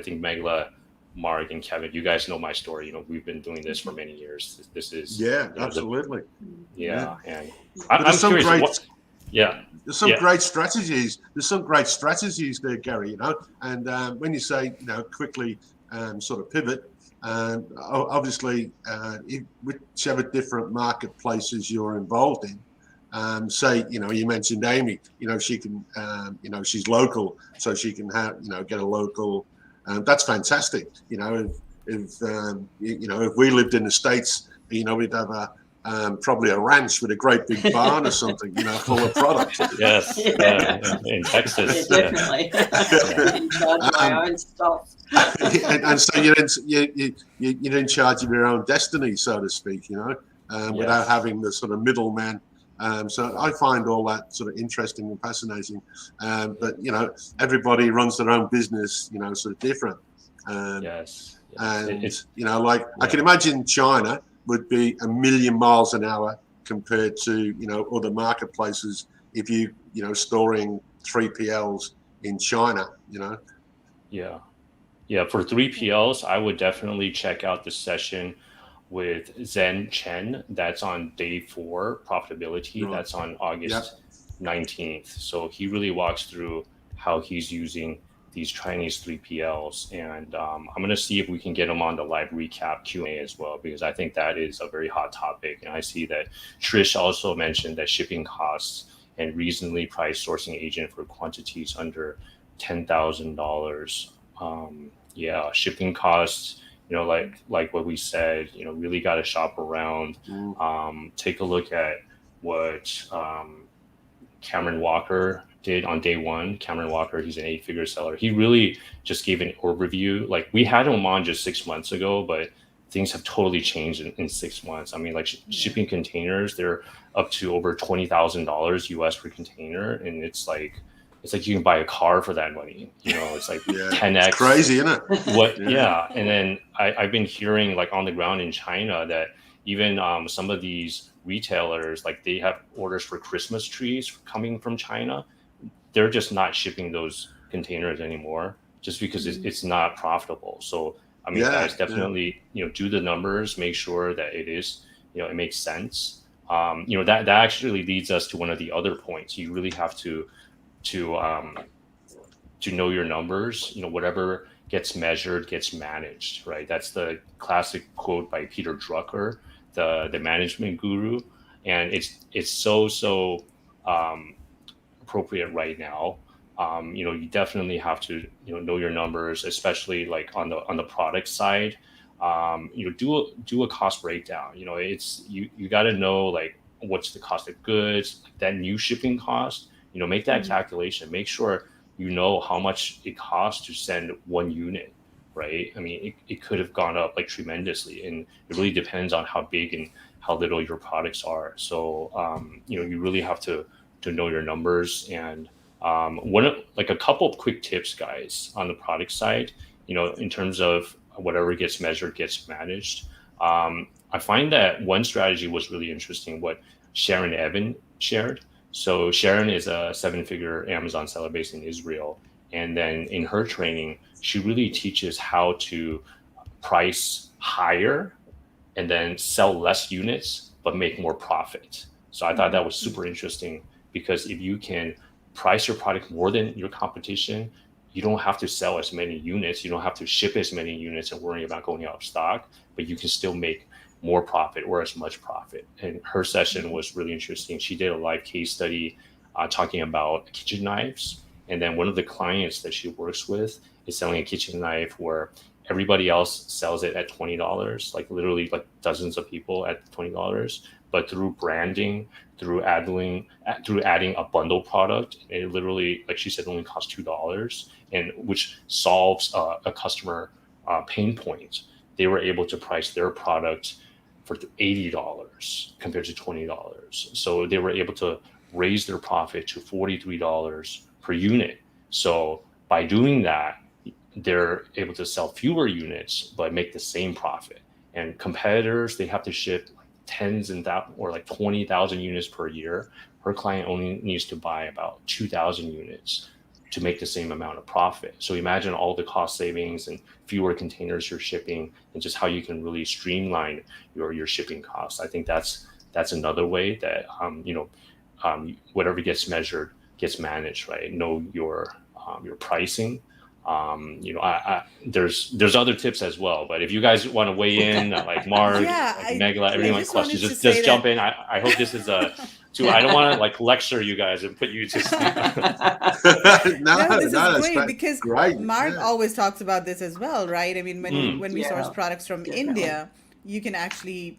think Megla, Mark, and Kevin, you guys know my story. We've been doing this for many years. This is absolutely. And I'm curious. There's some Yeah. great strategies. There's some great strategies there, Gary. And when you say quickly sort of pivot, obviously whichever different marketplaces you're involved in. Say you mentioned Amy. She can she's local, so she can get a local. That's fantastic. If we lived in the States, we'd have probably a ranch with a great big barn or something, full of product. Yes, in Texas. Yeah, definitely. In charge of my own stuff. and so you're in charge of your own destiny, so to speak, without having the sort of middleman. So I find all that sort of interesting and fascinating. But everybody runs their own business, sort of different. Yes. And I can imagine China would be a million miles an hour compared to other marketplaces if you storing 3PLs in China. Yeah, for 3PLs, I would definitely check out the session with Zen Chen. That's on day 4, profitability. Right. That's on August 19th. So he really walks through how he's using these Chinese 3PLs. And I'm going to see if we can get him on the live recap Q&A as well, because I think that is a very hot topic. And I see that Trish also mentioned that shipping costs and reasonably priced sourcing agent for quantities under $10,000. Shipping costs, like what we said, really got to shop around. Take a look at what Cameron Walker did on day 1. Cameron Walker, he's an 8-figure seller. He really just gave an overview. Like, we had him on just 6 months ago, but things have totally changed in 6 months. I mean, like shipping containers, they're up to over $20,000 US per container, and it's like you can buy a car for that money. It's like 10x. It's crazy, isn't it? And then I've been hearing, like, on the ground in China that even some of these retailers, like, they have orders for Christmas trees coming from China. They're just not shipping those containers anymore just because it's not profitable. So I mean, guys, definitely do the numbers, make sure that it is it makes sense. That actually leads us to one of the other points. You really have to know your numbers. Whatever gets measured gets managed, right? That's the classic quote by Peter Drucker, the management guru, and it's so appropriate right now. You definitely have to know your numbers, especially like on the product side. Do a cost breakdown. It's you got to know, like, what's the cost of goods, that new shipping cost. Make that calculation. Make sure how much it costs to send one unit, right? I mean, it could have gone up, like, tremendously, and it really depends on how big and how little your products are. So you really have to know your numbers. And a couple of quick tips, guys, on the product side, in terms of whatever gets measured gets managed. I find that one strategy was really interesting, what Sharon Evan shared. So Sharon is a 7-figure Amazon seller based in Israel. And then in her training, she really teaches how to price higher and then sell less units, but make more profit. So I thought that was super interesting, because if you can price your product more than your competition, you don't have to sell as many units. You don't have to ship as many units and worry about going out of stock, but you can still make more profit or as much profit. And her session was really interesting. She did a live case study talking about kitchen knives. And then one of the clients that she works with is selling a kitchen knife where everybody else sells it at $20, like literally like dozens of people at $20. But through branding, through adding a bundle product, it literally, like she said, only costs $2, and which solves a customer pain point. They were able to price their product for $80 compared to $20. So they were able to raise their profit to $43 per unit. So by doing that, they're able to sell fewer units but make the same profit. And competitors, they have to ship tens and or like 20,000 units per year. Her client only needs to buy about 2,000 units to make the same amount of profit. So imagine all the cost savings and fewer containers you're shipping, and just how you can really streamline your shipping costs. I think that's another way that whatever gets measured gets managed, right? Know your pricing. There's other tips as well, but if you guys want to weigh in, like Mark, Megala, everyone questions, just jump in. I hope this is I don't want to like lecture you guys and put you to sleep. This is great, because Mark always talks about this as well, right? I mean, when we source products from India, you can actually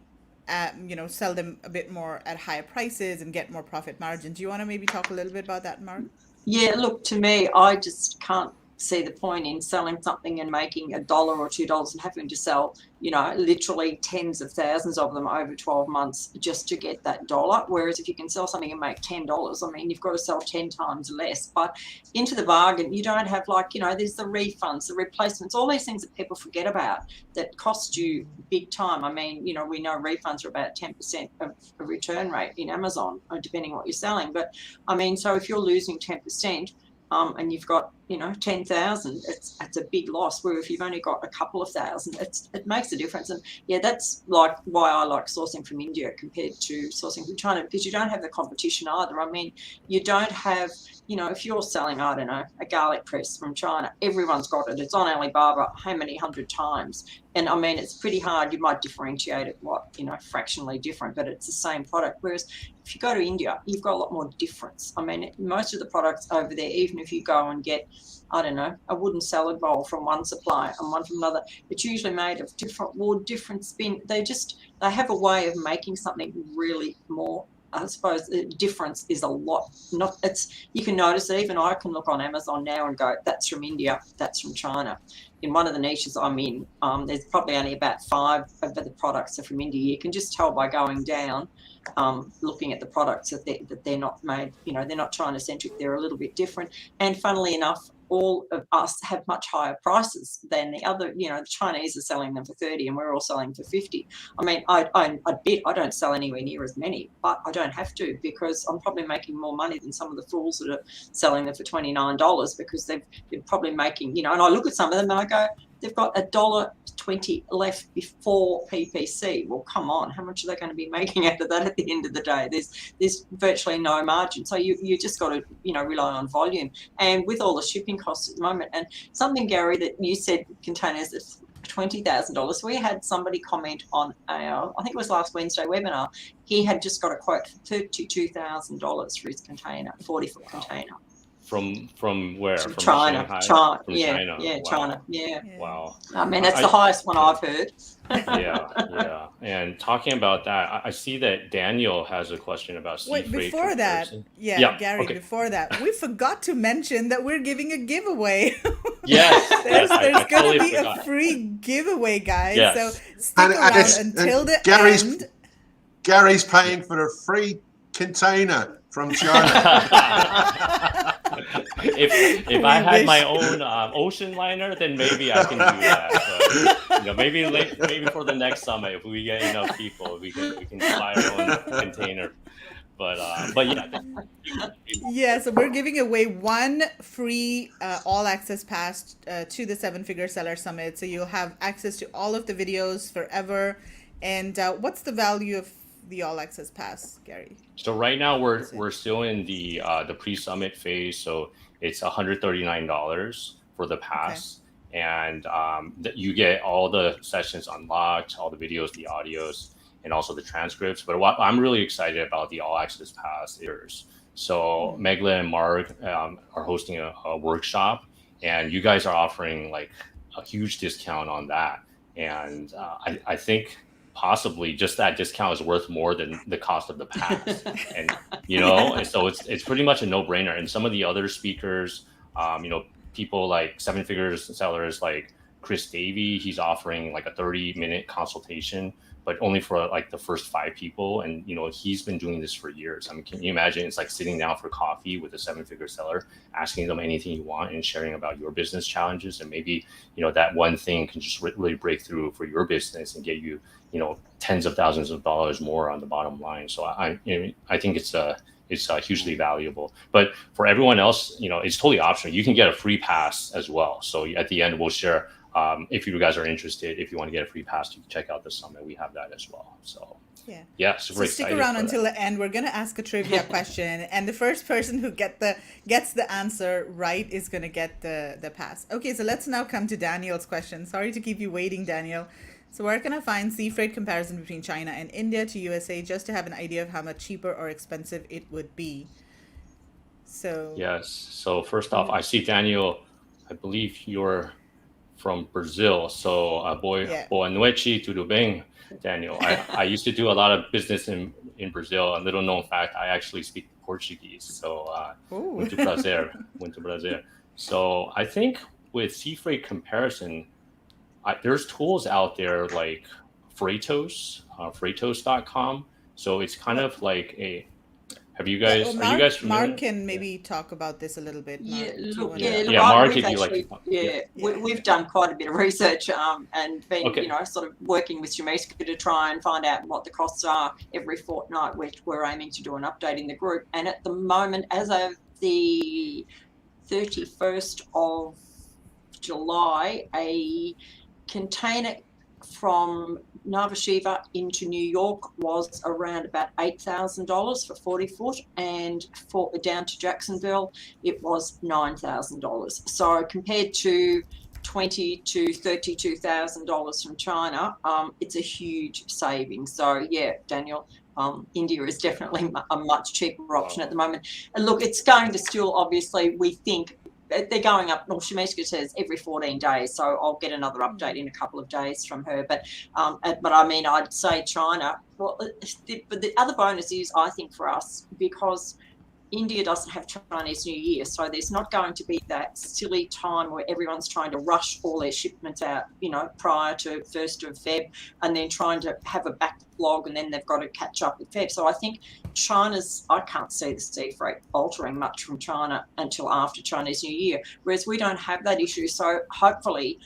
sell them a bit more at higher prices and get more profit margin. Do you want to maybe talk a little bit about that, Mark? Yeah, look, to me, I just can't see the point in selling something and making $1 or $2 and having to sell, literally tens of thousands of them over 12 months just to get that dollar. Whereas if you can sell something and make $10, I mean, you've got to sell 10 times less. But into the bargain, you don't have there's the refunds, the replacements, all these things that people forget about that cost you big time. I mean, we know refunds are about 10% of a return rate in Amazon, depending what you're selling. But I mean, so if you're losing 10%, and you've got 10,000, it's a big loss. Where if you've only got a couple of thousand, it makes a difference. And yeah, that's like why I like sourcing from India compared to sourcing from China, because you don't have the competition either. I mean, you don't have, if you're selling, I don't know, a garlic press from China, everyone's got it. It's on Alibaba how many 100 times. And I mean, it's pretty hard. You might differentiate it, fractionally different, but it's the same product. Whereas if you go to India, you've got a lot more difference. I mean, most of the products over there, even if you go and get, I don't know, a wooden salad bowl from one supplier and one from another, it's usually made of different wood, different spin. They have a way of making something really more, I suppose the difference is a lot. You can notice it. Even I can look on Amazon now and go, that's from India, that's from China. In one of the niches I'm in, there's probably only about 5 of the products are from India. You can just tell by going down, looking at the products that they're not made, they're not China-centric, they're a little bit different. And funnily enough, all of us have much higher prices than the other. The Chinese are selling them for 30 and we're all selling for 50. I mean, I admit I don't sell anywhere near as many, but I don't have to, because I'm probably making more money than some of the fools that are selling them for $29, because they're probably making, and I look at some of them and I go, they've got $1.20 left before PPC. Well, come on, how much are they going to be making out of that at the end of the day? There's virtually no margin. So you just got to, rely on volume. And with all the shipping costs at the moment, and something, Gary, that you said containers at $20,000. We had somebody comment on our, I think it was last Wednesday webinar, he had just got a quote for $32,000 for his container, 40-foot container. From where? From China. Shanghai? From Yeah, China. yeah, Wow. China. Yeah. Wow. I mean, that's the highest one I've heard. Yeah. And talking about that, I see that Daniel has a question about sea Wait, freight before that, comparison. Gary, okay. before that, we forgot to mention that we're giving a giveaway. Yes. There's I going to totally be forgot. a free giveaway, guys. Yes. So stick around until the end. Gary's paying for a free container from China. if I had my own ocean liner, then maybe I can do that. But, maybe for the next summit, if we get enough people, we can buy our own container. But yeah. Yeah, so we're giving away one free all access pass to the 7-Figure Seller Summit. So you'll have access to all of the videos forever. And what's the value of the all access pass, Gary? So right now we're still in the pre-summit phase. So it's $139 for the pass. Okay. And you get all the sessions unlocked, all the videos, the audios, and also the transcripts. But what I'm really excited about the all access pass is, so Megla and Mark are hosting a workshop, and you guys are offering like a huge discount on that. And I think possibly just that discount is worth more than the cost of the pass. And and so it's pretty much a no-brainer. And some of the other speakers, people like 7-Figure sellers like Chris Davey, he's offering like a 30-minute consultation, but only for like the first 5 people. And he's been doing this for years. I mean, can you imagine? It's like sitting down for coffee with a 7-figure seller, asking them anything you want and sharing about your business challenges. And maybe that one thing can just really break through for your business and get you tens of thousands of dollars more on the bottom line. So I think it's hugely valuable. But for everyone else, it's totally optional. You can get a free pass as well. So at the end, we'll share. If you guys are interested, if you want to get a free pass to check out the summit, we have that as well. So super excited. Stick around until the end. We're gonna ask a trivia question, and the first person who gets the answer right is gonna get the pass. Okay, so let's now come to Daniel's question. Sorry to keep you waiting, Daniel. So where can I find sea freight comparison between China and India to USA, just to have an idea of how much cheaper or expensive it would be? So yes. So first off, I see Daniel. I believe you're from Brazil. So boa noite, tudo bem, Daniel. I used to do a lot of business in Brazil. A little known fact, I actually speak Portuguese. So muito prazer, muito prazer. So I think with sea freight comparison, there's tools out there like Freightos, Freightos.com. So it's kind of like are you guys familiar? Mark can maybe talk about this a little bit. Yeah, Mark, Mark, we've if you actually, like. we've done quite a bit of research and been, Okay. sort of working with Shamiska to try and find out what the costs are every fortnight, which we're aiming to do an update in the group. And at the moment, as of the 31st of July, a container from Nava Shiva into New York was around about $8,000 for 40 foot, and down to Jacksonville it was $9,000. So compared to $20,000 to $32,000 from China, it's a huge saving. So yeah, Daniel, India is definitely a much cheaper option at the moment. And look, it's going to still, obviously, we think they're going up. Well, Shamiska says every 14 days, so I'll get another update in a couple of days from her. But I mean, I'd say China. Well, but the other bonus is, I think, for us, because India doesn't have Chinese New Year, so there's not going to be that silly time where everyone's trying to rush all their shipments out, prior to 1st of Feb, and then trying to have a backlog, and then they've got to catch up with Feb. So I think I can't see the sea freight altering much from China until after Chinese New Year, whereas we don't have that issue. So hopefully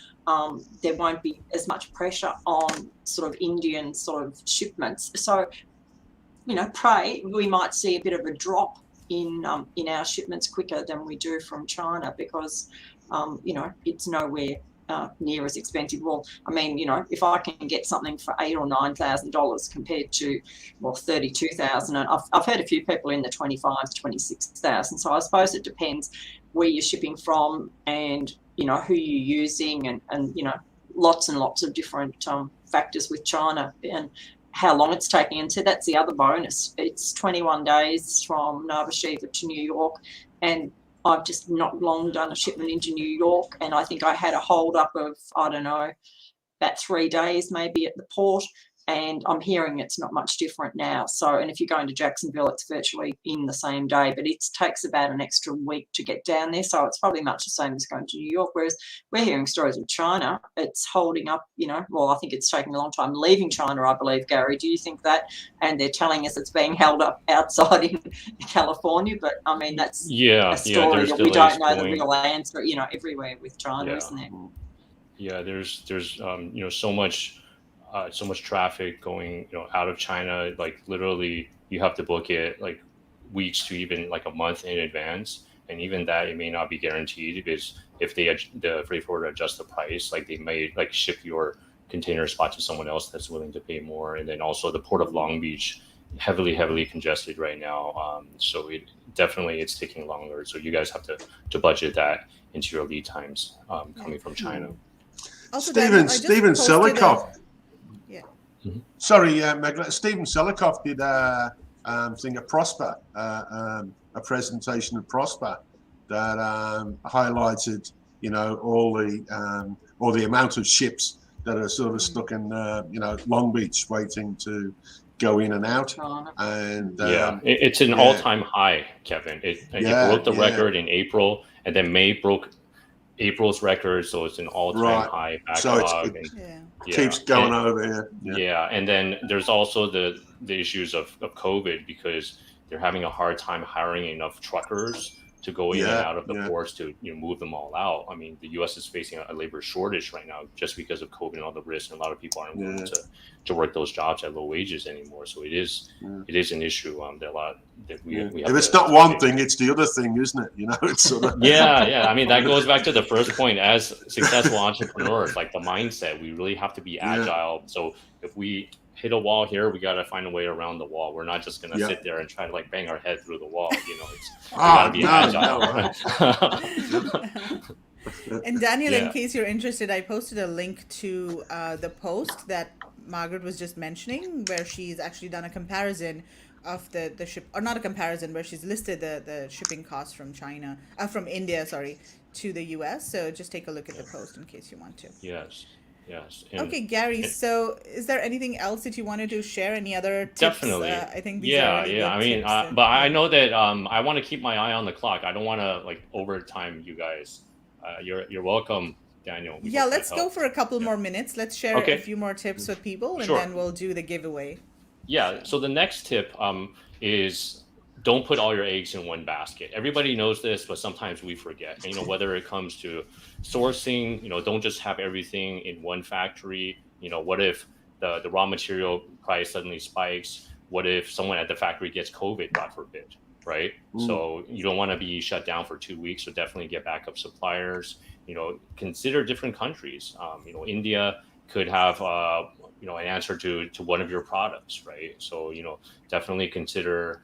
there won't be as much pressure on sort of Indian sort of shipments. So, pray we might see a bit of a drop in our shipments quicker than we do from China, because it's nowhere near as expensive. Well, I mean, if I can get something for $8,000 or $9,000 compared to $32,000, and I've heard a few people in the $25,000 to $26,000. So I suppose it depends where you're shipping from and who you're using, and lots and lots of different factors with China and how long it's taking. And so that's the other bonus. It's 21 days from Nava Shiva to New York, and I've just not long done a shipment into New York, and I think I had a hold up of, I don't know, about 3 days maybe at the port, and I'm hearing it's not much different now. So, and if you're going to Jacksonville, it's virtually in the same day, but it takes about an extra week to get down there. So it's probably much the same as going to New York, whereas we're hearing stories of China. It's holding up, well, I think it's taking a long time leaving China, I believe, Gary. Do you think that? And they're telling us it's being held up outside in California, but I mean, that's a story that we don't know the real answer, everywhere with China, isn't there? Yeah, there's so much traffic going out of China. Like literally you have to book it like weeks to even like a month in advance, and even that it may not be guaranteed, because if the freight forwarder adjusts the price, like they may like ship your container spot to someone else that's willing to pay more. And then also the port of Long Beach, heavily congested right now, so it's taking longer. So you guys have to budget that into your lead times coming from China. Also, Steven Selikoff. Mm-hmm. Sorry, Magla. Steven Selikoff did a thing at Prosper, a presentation at Prosper that highlighted, all the amount of ships that are sort of stuck in, Long Beach waiting to go in and out. And it's an all-time high, Kevin. It broke the record in April, and then May broke April's record, so it's an all-time high backlog. So it keeps going over here. Yeah, and then there's also the issues of COVID, because they're having a hard time hiring enough truckers to go in and out of the ports to move them all out. I mean, the U.S. is facing a labor shortage right now just because of COVID and all the risks, and a lot of people aren't willing to work those jobs at low wages anymore. So it is an issue that we have. If it's not one thing, it's the other thing, isn't it? It's sort of yeah. I mean, that goes back to the first point. As successful entrepreneurs, like the mindset, we really have to be agile. So if we hit a wall here, we got to find a way around the wall. We're not just going to sit there and try to like bang our head through the wall. We got to be agile. And Daniel, in case you're interested, I posted a link to the post that Margaret was just mentioning, where she's actually done a comparison of the ship, or not a comparison, where she's listed the shipping costs from India, to the US. So just take a look at the post in case you want to. Yes. Yes. Okay, Gary. and So is there anything else that you wanted to share? Any other tips? definitely. I think these are really Yeah. good I mean, tips. but I know that I want to keep my eye on the clock. I don't want to like overtime you guys. You're welcome, Daniel. We Yeah, hope that let's go helped. for a couple Yeah. more minutes. Let's share a Okay. few more tips with people, and Sure. then we'll do the giveaway. Yeah. So the next tip is don't put all your eggs in one basket. Everybody knows this, but sometimes we forget. And, whether it comes to sourcing, don't just have everything in one factory. What if the raw material price suddenly spikes? What if someone at the factory gets COVID, God forbid, right? So you don't want to be shut down for 2 weeks. So definitely get backup suppliers. Consider different countries. India could have an answer to one of your products, right? So definitely consider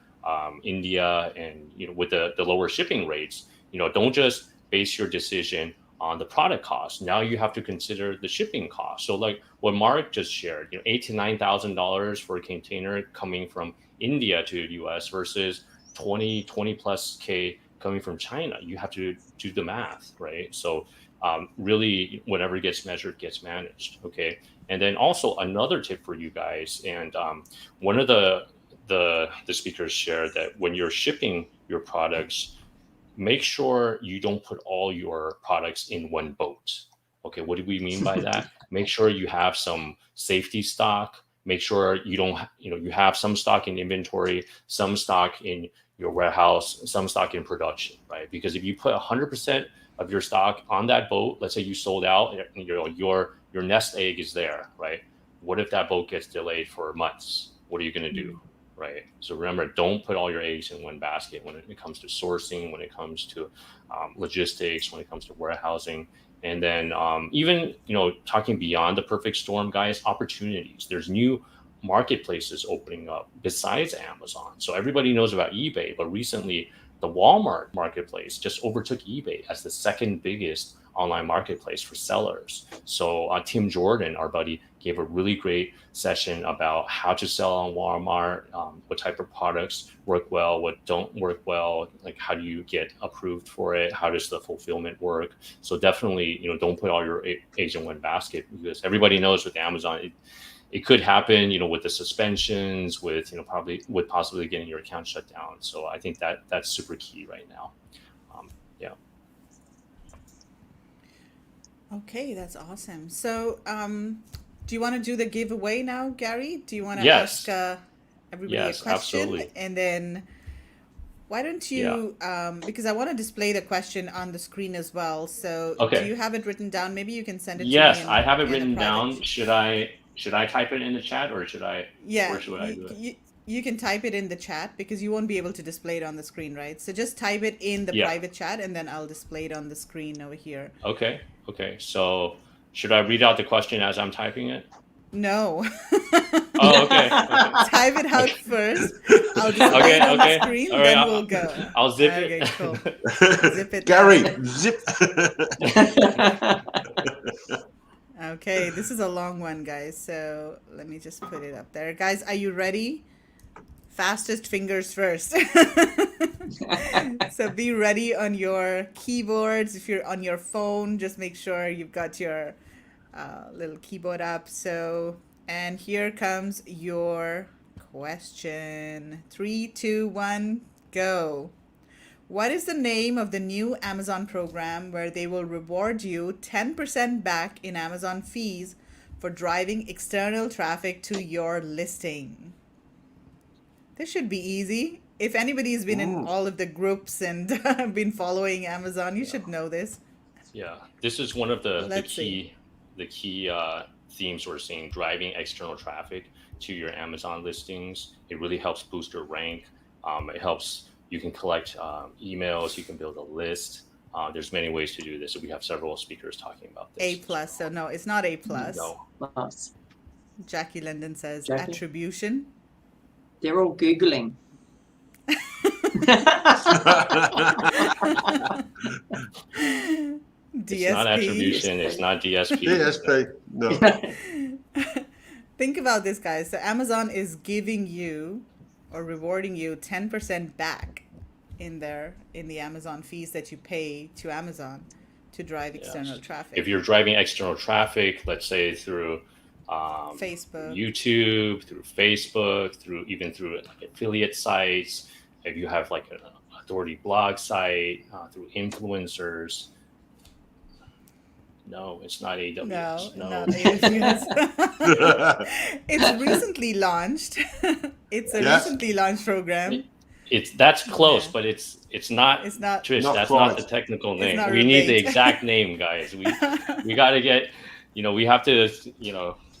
India, and with the lower shipping rates, don't just base your decision on the product cost. Now you have to consider the shipping cost. So like what Mark just shared, $8,000 to $9,000 for a container coming from India to the US versus 20 plus K coming from China. You have to do the math, right? So really, whatever gets measured gets managed. Okay. And then also another tip for you guys, and one of the speakers shared that when you're shipping your products, make sure you don't put all your products in one boat. Okay, what do we mean by that? Make sure you have some safety stock. Make sure you don't, you have some stock in inventory, some stock in your warehouse, some stock in production, right? Because if you put 100% of your stock on that boat, let's say you sold out, your nest egg is there, right? What if that boat gets delayed for months? What are you going to do? Right. So remember, don't put all your eggs in one basket when it comes to sourcing, when it comes to logistics, when it comes to warehousing. And then even, talking beyond the perfect storm, guys, opportunities. There's new marketplaces opening up besides Amazon. So everybody knows about eBay, but recently the Walmart marketplace just overtook eBay as the second biggest online marketplace for sellers. So Tim Jordan, our buddy, gave a really great session about how to sell on Walmart, what type of products work well, what don't work well, like how do you get approved for it, how does the fulfillment work. So definitely, don't put all your eggs in one basket, because everybody knows with Amazon, it could happen, with the suspensions, with possibly getting your account shut down. So I think that's super key right now. Yeah. Okay, that's awesome. So, do you want to do the giveaway now, Gary? Do you want to Yes. ask everybody Yes, a question? absolutely. And then why don't you, because I want to display the question on the screen as well. So Okay. do you have it written down? Maybe you can send it to me. Yes, in- I have it in a written private down. Should I type it in the chat, or should I? Yeah, Where should I do it? you can type it in the chat because you won't be able to display it on the screen, right? So just type it in the Yeah. private chat, and then I'll display it on the screen over here. Okay. So should I read out the question as I'm typing it? No. Oh, okay. Type it out first. I'll display it on the screen, All right, then we'll go. I'll zip Okay, it. cool. Zip it Gary, down. zip. Okay, this is a long one, guys. So let me just put it up there. Guys, are you ready? Fastest fingers first. So be ready on your keyboards. If you're on your phone, just make sure you've got your little keyboard up. So, and here comes your question. 3, 2, 1, go. What is the name of the new Amazon program where they will reward you 10% back in Amazon fees for driving external traffic to your listing? This should be easy. If anybody's been in all of the groups and been following Amazon, you should know this. Yeah, this is one of the Let's key themes we're seeing, driving external traffic to your Amazon listings. It really helps boost your rank. It helps. You can collect emails. You can build a list. There's many ways to do this. So we have several speakers talking about this. A+. So no, it's not A+. No. Plus. Jackie London says Jackie? attribution. They're all Googling. DSP. It's not attribution. It's not DSP. DSP. No. Think about this, guys. So Amazon is giving you or rewarding you 10% back in the Amazon fees that you pay to Amazon. to drive external traffic. If you're driving external traffic, let's say through Facebook, YouTube, through Facebook, even through like affiliate sites, if you have like an authority blog site, through influencers. No, it's not AWS. No, not AWS. It's recently launched. It's a recently launched program. That's close, but it's not. It's not. Trish, Not that's quite. not the technical name. not We need the rebate. exact name, guys. We got to get. We have to.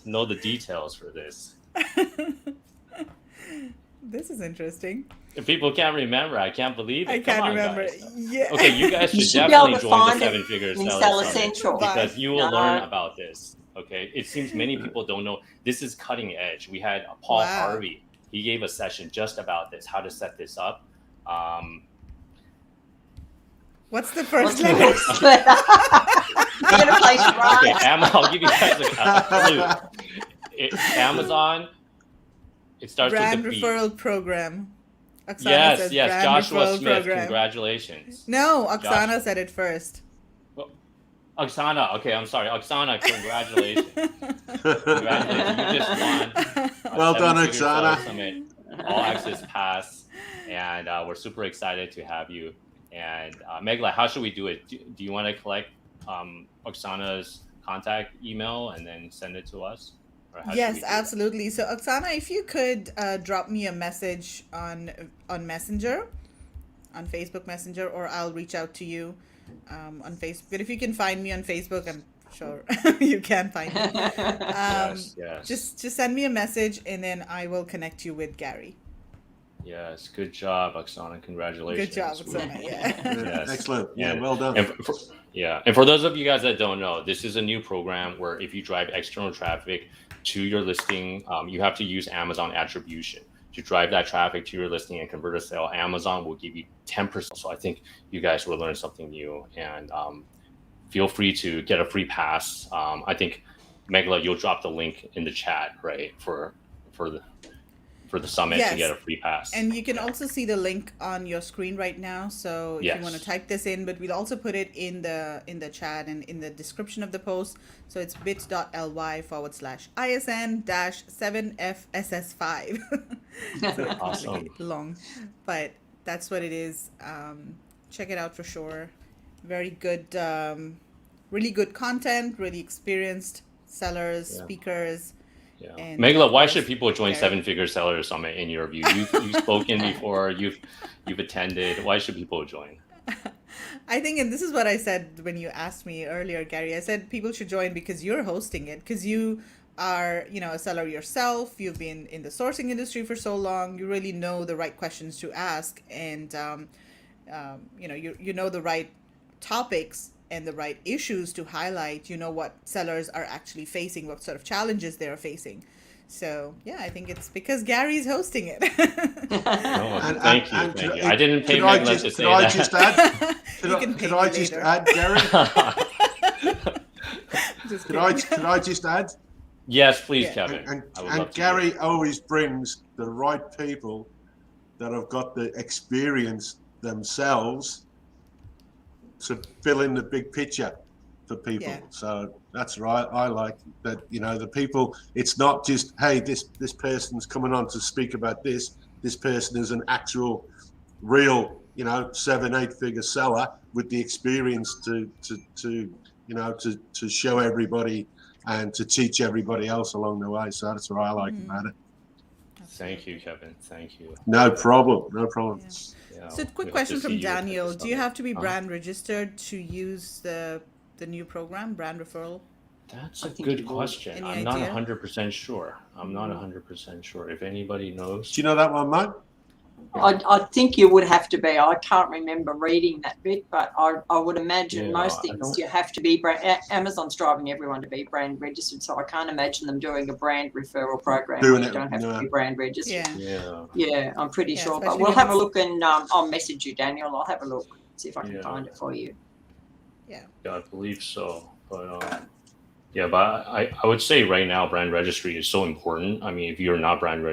Know the details for this. This is interesting. If people can't remember, I can't believe it. I can't remember. Guys. Yeah. Okay, you guys You should should be able definitely to join the find it Seven Figure in Seller Seller Summit Central. because you will No. learn about this. Okay, it seems many people don't know. This is cutting edge. We had Paul Harvey. He gave a session just about this, how to set this up. What's the first What's the letter? next letter? You're gonna place Okay, right. I'll give you guys a clue. Amazon. It starts Brand with the B. referral program. Oksana Yes, says yes. brand Joshua referral Smith, program. congratulations. No, Oksana said it first. Oksana, okay, I'm sorry. Oksana, congratulations. Congratulations. You just won. Well done, Seven Figure Seller Oksana. Summit, All Access Pass. And we're super excited to have you. And Megla, how should we do it? Do you want to collect Oksana's contact email and then send it to us? Or how should we Yes, do that? absolutely. So Oksana, if you could drop me a message on Messenger, on Facebook Messenger, or I'll reach out to you on Facebook. But if you can find me on Facebook, I'm sure you can find me. Yes. Just send me a message, and then I will connect you with Gary. Yes, good job, Oksana. Congratulations. Good job, Oksana. Yeah. Yes. Excellent. Yeah, And- well done. And for those of you guys that don't know, this is a new program where if you drive external traffic to your listing, you have to use Amazon attribution to drive that traffic to your listing and convert a sale. Amazon will give you 10%. So I think you guys will learn something new, and feel free to get a free pass. I think Megla, you'll drop the link in the chat, right, for the summit Yes. to get a free pass. And you can also see the link on your screen right now. So if you want to type this in, but we'll also put it in the chat and in the description of the post. So it's bit.ly/ISN-7FSS5. So it's Awesome. really long, but that's what it is. Check it out for sure. Very good, really good content, really experienced sellers, speakers. Yeah. And Megla, why of should course, people join Gary. Seven Figure Seller Summit in your view? You've spoken before, you've attended. Why should people join? I think, and this is what I said when you asked me earlier, Gary, I said people should join because you're hosting it, because you are, a seller yourself. You've been in the sourcing industry for so long. You really know the right questions to ask, and you know the right topics and the right issues to highlight. You know what sellers are actually facing, what sort of challenges they're facing. So yeah, I think it's because Gary's hosting it. Thank you. I didn't pay Megla to say that. Could I just add, Gary? Could I just add? Yes, please, Yeah. Kevin. And Gary always brings the right people that have got the experience themselves to fill in the big picture for people. Yeah. So that's right. I like that, the people, it's not just, hey, this person's coming on to speak about this. This person is an actual real, 7-8 figure seller with the experience to show everybody and to teach everybody else along the way. So that's what I like about it. Thank you, Kevin. Thank you. No problem. Yeah. So quick question from Daniel. Do you have to be brand registered to use the new program, brand referral? That's a good question. Any I'm not idea? 100% sure. I'm not 100% sure. If anybody knows. Do you know that one, mate? I think you would have to be. I can't remember reading that bit, but I would imagine most things you have to be Amazon's driving everyone to be brand registered, so I can't imagine them doing a brand referral program where you don't have to be brand registered. Yeah, I'm pretty sure. But we'll have a look, and I'll message you, Daniel. I'll have a look, see if I can find it for you. Yeah, I believe so. But but I would say right now brand registry is so important. I mean, if you're not brand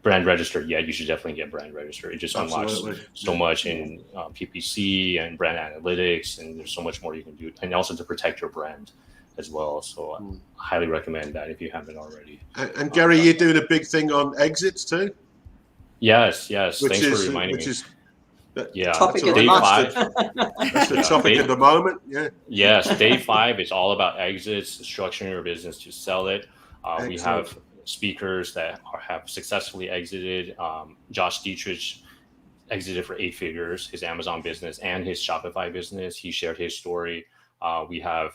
brand registered yet, you should definitely get brand registered. It just unlocks so much in PPC and brand analytics, and there's so much more you can do, and also to protect your brand as well. So I highly recommend that if you haven't already. And Gary, you're doing a big thing on exits too? Yes. Thanks for reminding me. Topic of day 5. That's the topic of the moment. Yeah. Yes, day 5 is all about exits, structuring your business to sell it. We have speakers that have successfully exited. Josh Dietrich exited for 8 figures, his Amazon business and his Shopify business. He shared his story. We have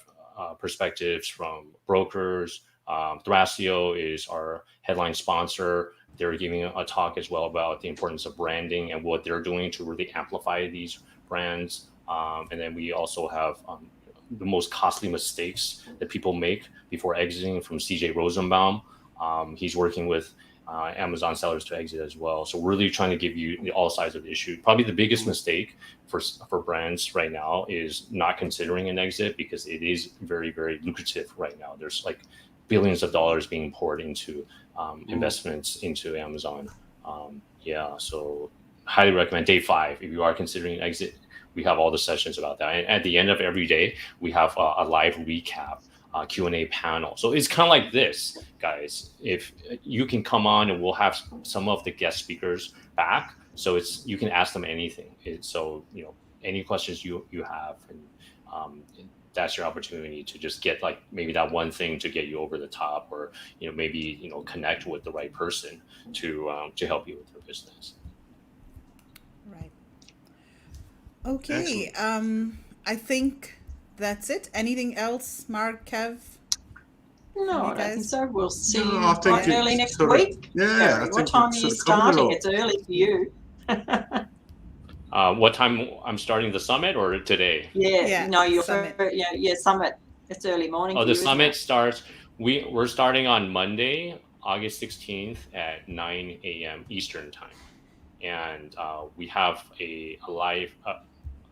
perspectives from brokers. Thrasio is our headline sponsor. They're giving a talk as well about the importance of branding and what they're doing to really amplify these brands. And then we also have the most costly mistakes that people make before exiting from CJ Rosenbaum. He's working with Amazon sellers to exit as well. So we're really trying to give you all sides of the issue. Probably the biggest mistake for brands right now is not considering an exit, because it is very, very lucrative right now. There's like billions of dollars being poured into investments into Amazon. So highly recommend day 5 if you are considering an exit. We have all the sessions about that, and at the end of every day we have a live recap Q&A panel. So it's kind of like this, guys. If you can come on, and we'll have some of the guest speakers back, so you can ask them anything. So any questions you have, and that's your opportunity to just get like maybe that one thing to get you over the top, or maybe connect with the right person to help you with your business. Right. Okay. I think that's it. Anything else, Mark, Kev? No, I don't think so. We'll see you think early next week. Yeah. What time are you starting? It's early for you. What time I'm starting the summit, or today? No, your summit. Summit. It's early morning. Oh, the summit starts. We're starting on Monday, August 16th at 9 a.m. Eastern time, and we have a live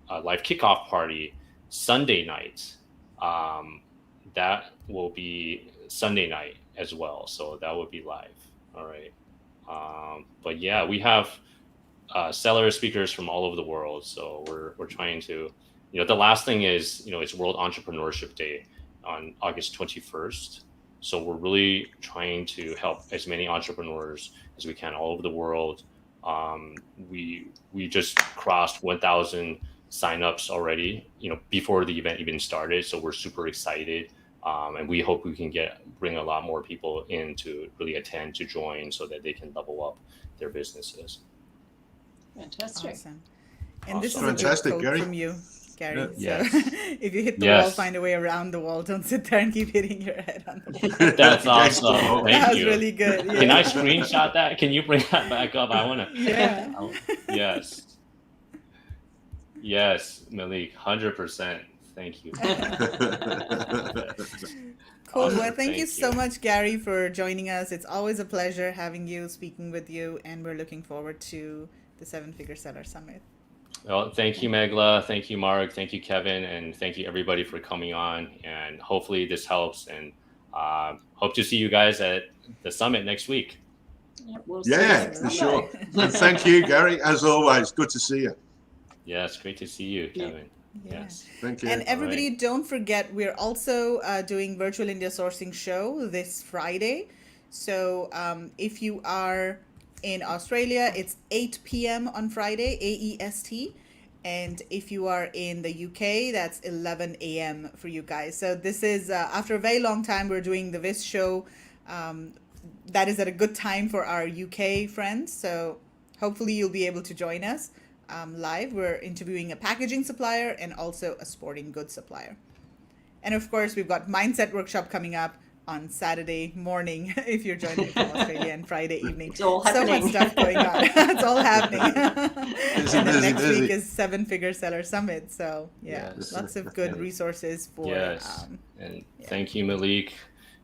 kickoff party Sunday night. That will be Sunday night as well, so that will be live. All right. But yeah, we have seller speakers from all over the world. So we're trying to, the last thing is, it's World Entrepreneurship Day on August 21st. So we're really trying to help as many entrepreneurs as we can all over the world. We just crossed 1,000 signups already, before the event even started. So we're super excited. And we hope we can bring a lot more people in to really attend, to join, so that they can level up their businesses. Fantastic. Awesome. And this is Fantastic, a good quote Gary. from you, Gary. Yeah. So if you hit the wall, find a way around the wall. Don't sit there and keep hitting your head on the wall. That's awesome. Thank That was you. really good. Yeah. Can I screenshot that? Can you bring that back up? I want to. Yeah. Yes, Malik, 100%. Thank you. Cool. Awesome. Well, thank you so much, Gary, for joining us. It's always a pleasure having you, speaking with you, and we're looking forward to the 7-Figure Seller Summit. Well, thank you, Megla. Thank you, Mark. Thank you, Kevin. And thank you, everybody, for coming on. And hopefully this helps. And hope to see you guys at the summit next week. Yeah, for sure. And thank you, Gary. As always, good to see you. Yes, great to see you, Kevin. Yeah. Yes. Thank you. And everybody, don't forget, we're also doing Virtual India Sourcing Show this Friday. So if you are in Australia, it's 8 p.m. on Friday, AEST. And if you are in the UK, that's 11 a.m. for you guys. So this is, after a very long time, we're doing the VIS show. That is at a good time for our UK friends. So hopefully you'll be able to join us live. We're interviewing a packaging supplier and also a sporting goods supplier. And of course, we've got Mindset Workshop coming up on Saturday morning if you're joining from Australia, and Friday evening. It's all happening. So much stuff going on. It's all happening. And then next busy. week is 7-Figure Seller Summit. So Yes. lots of good resources for. Yes. Thank you, Malik.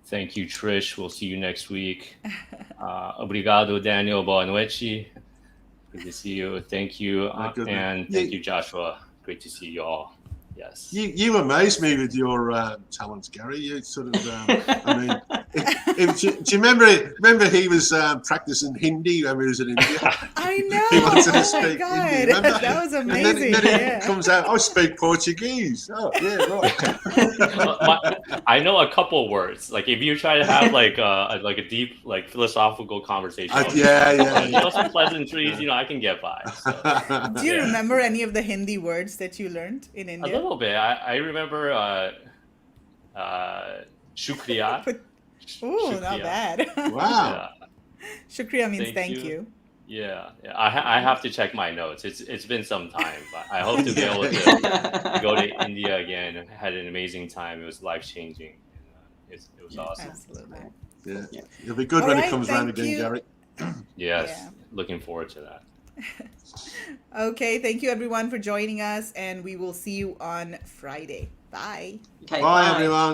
Thank you, Trish. We'll see you next week. Obrigado, Daniel. Boa noite. Good to see you. Thank you. And thank you, Joshua. Great to see you all. Yes. You amaze me with your talents, Gary. You sort of, I mean, Do you remember he was practicing Hindi when he was in India? I know. He wanted to Oh my speak God. Hindi, remember? That was And amazing. then Yeah. it comes out, I speak Portuguese. Oh, yeah, right. I know a couple words. Like if you try to have like a deep like philosophical conversation, you know, some pleasantries, you know, I can get by. So. Do you remember any of the Hindi words that you learned in A India? little bit. I remember shukriya. Oh, not Shukriya. bad. Wow. Yeah. Shukriya means thank you. you. Yeah. I have to check my notes. It's been some time, but I hope to be able to go to India again. I had an amazing time. It was life changing. It was awesome. Absolutely. Yeah. It'll be good All when right, it comes round thank again, you. Gary. Yes. Yeah. Looking forward to that. Okay, thank you everyone for joining us, and we will see you on Friday. Bye. Okay, Bye, everyone.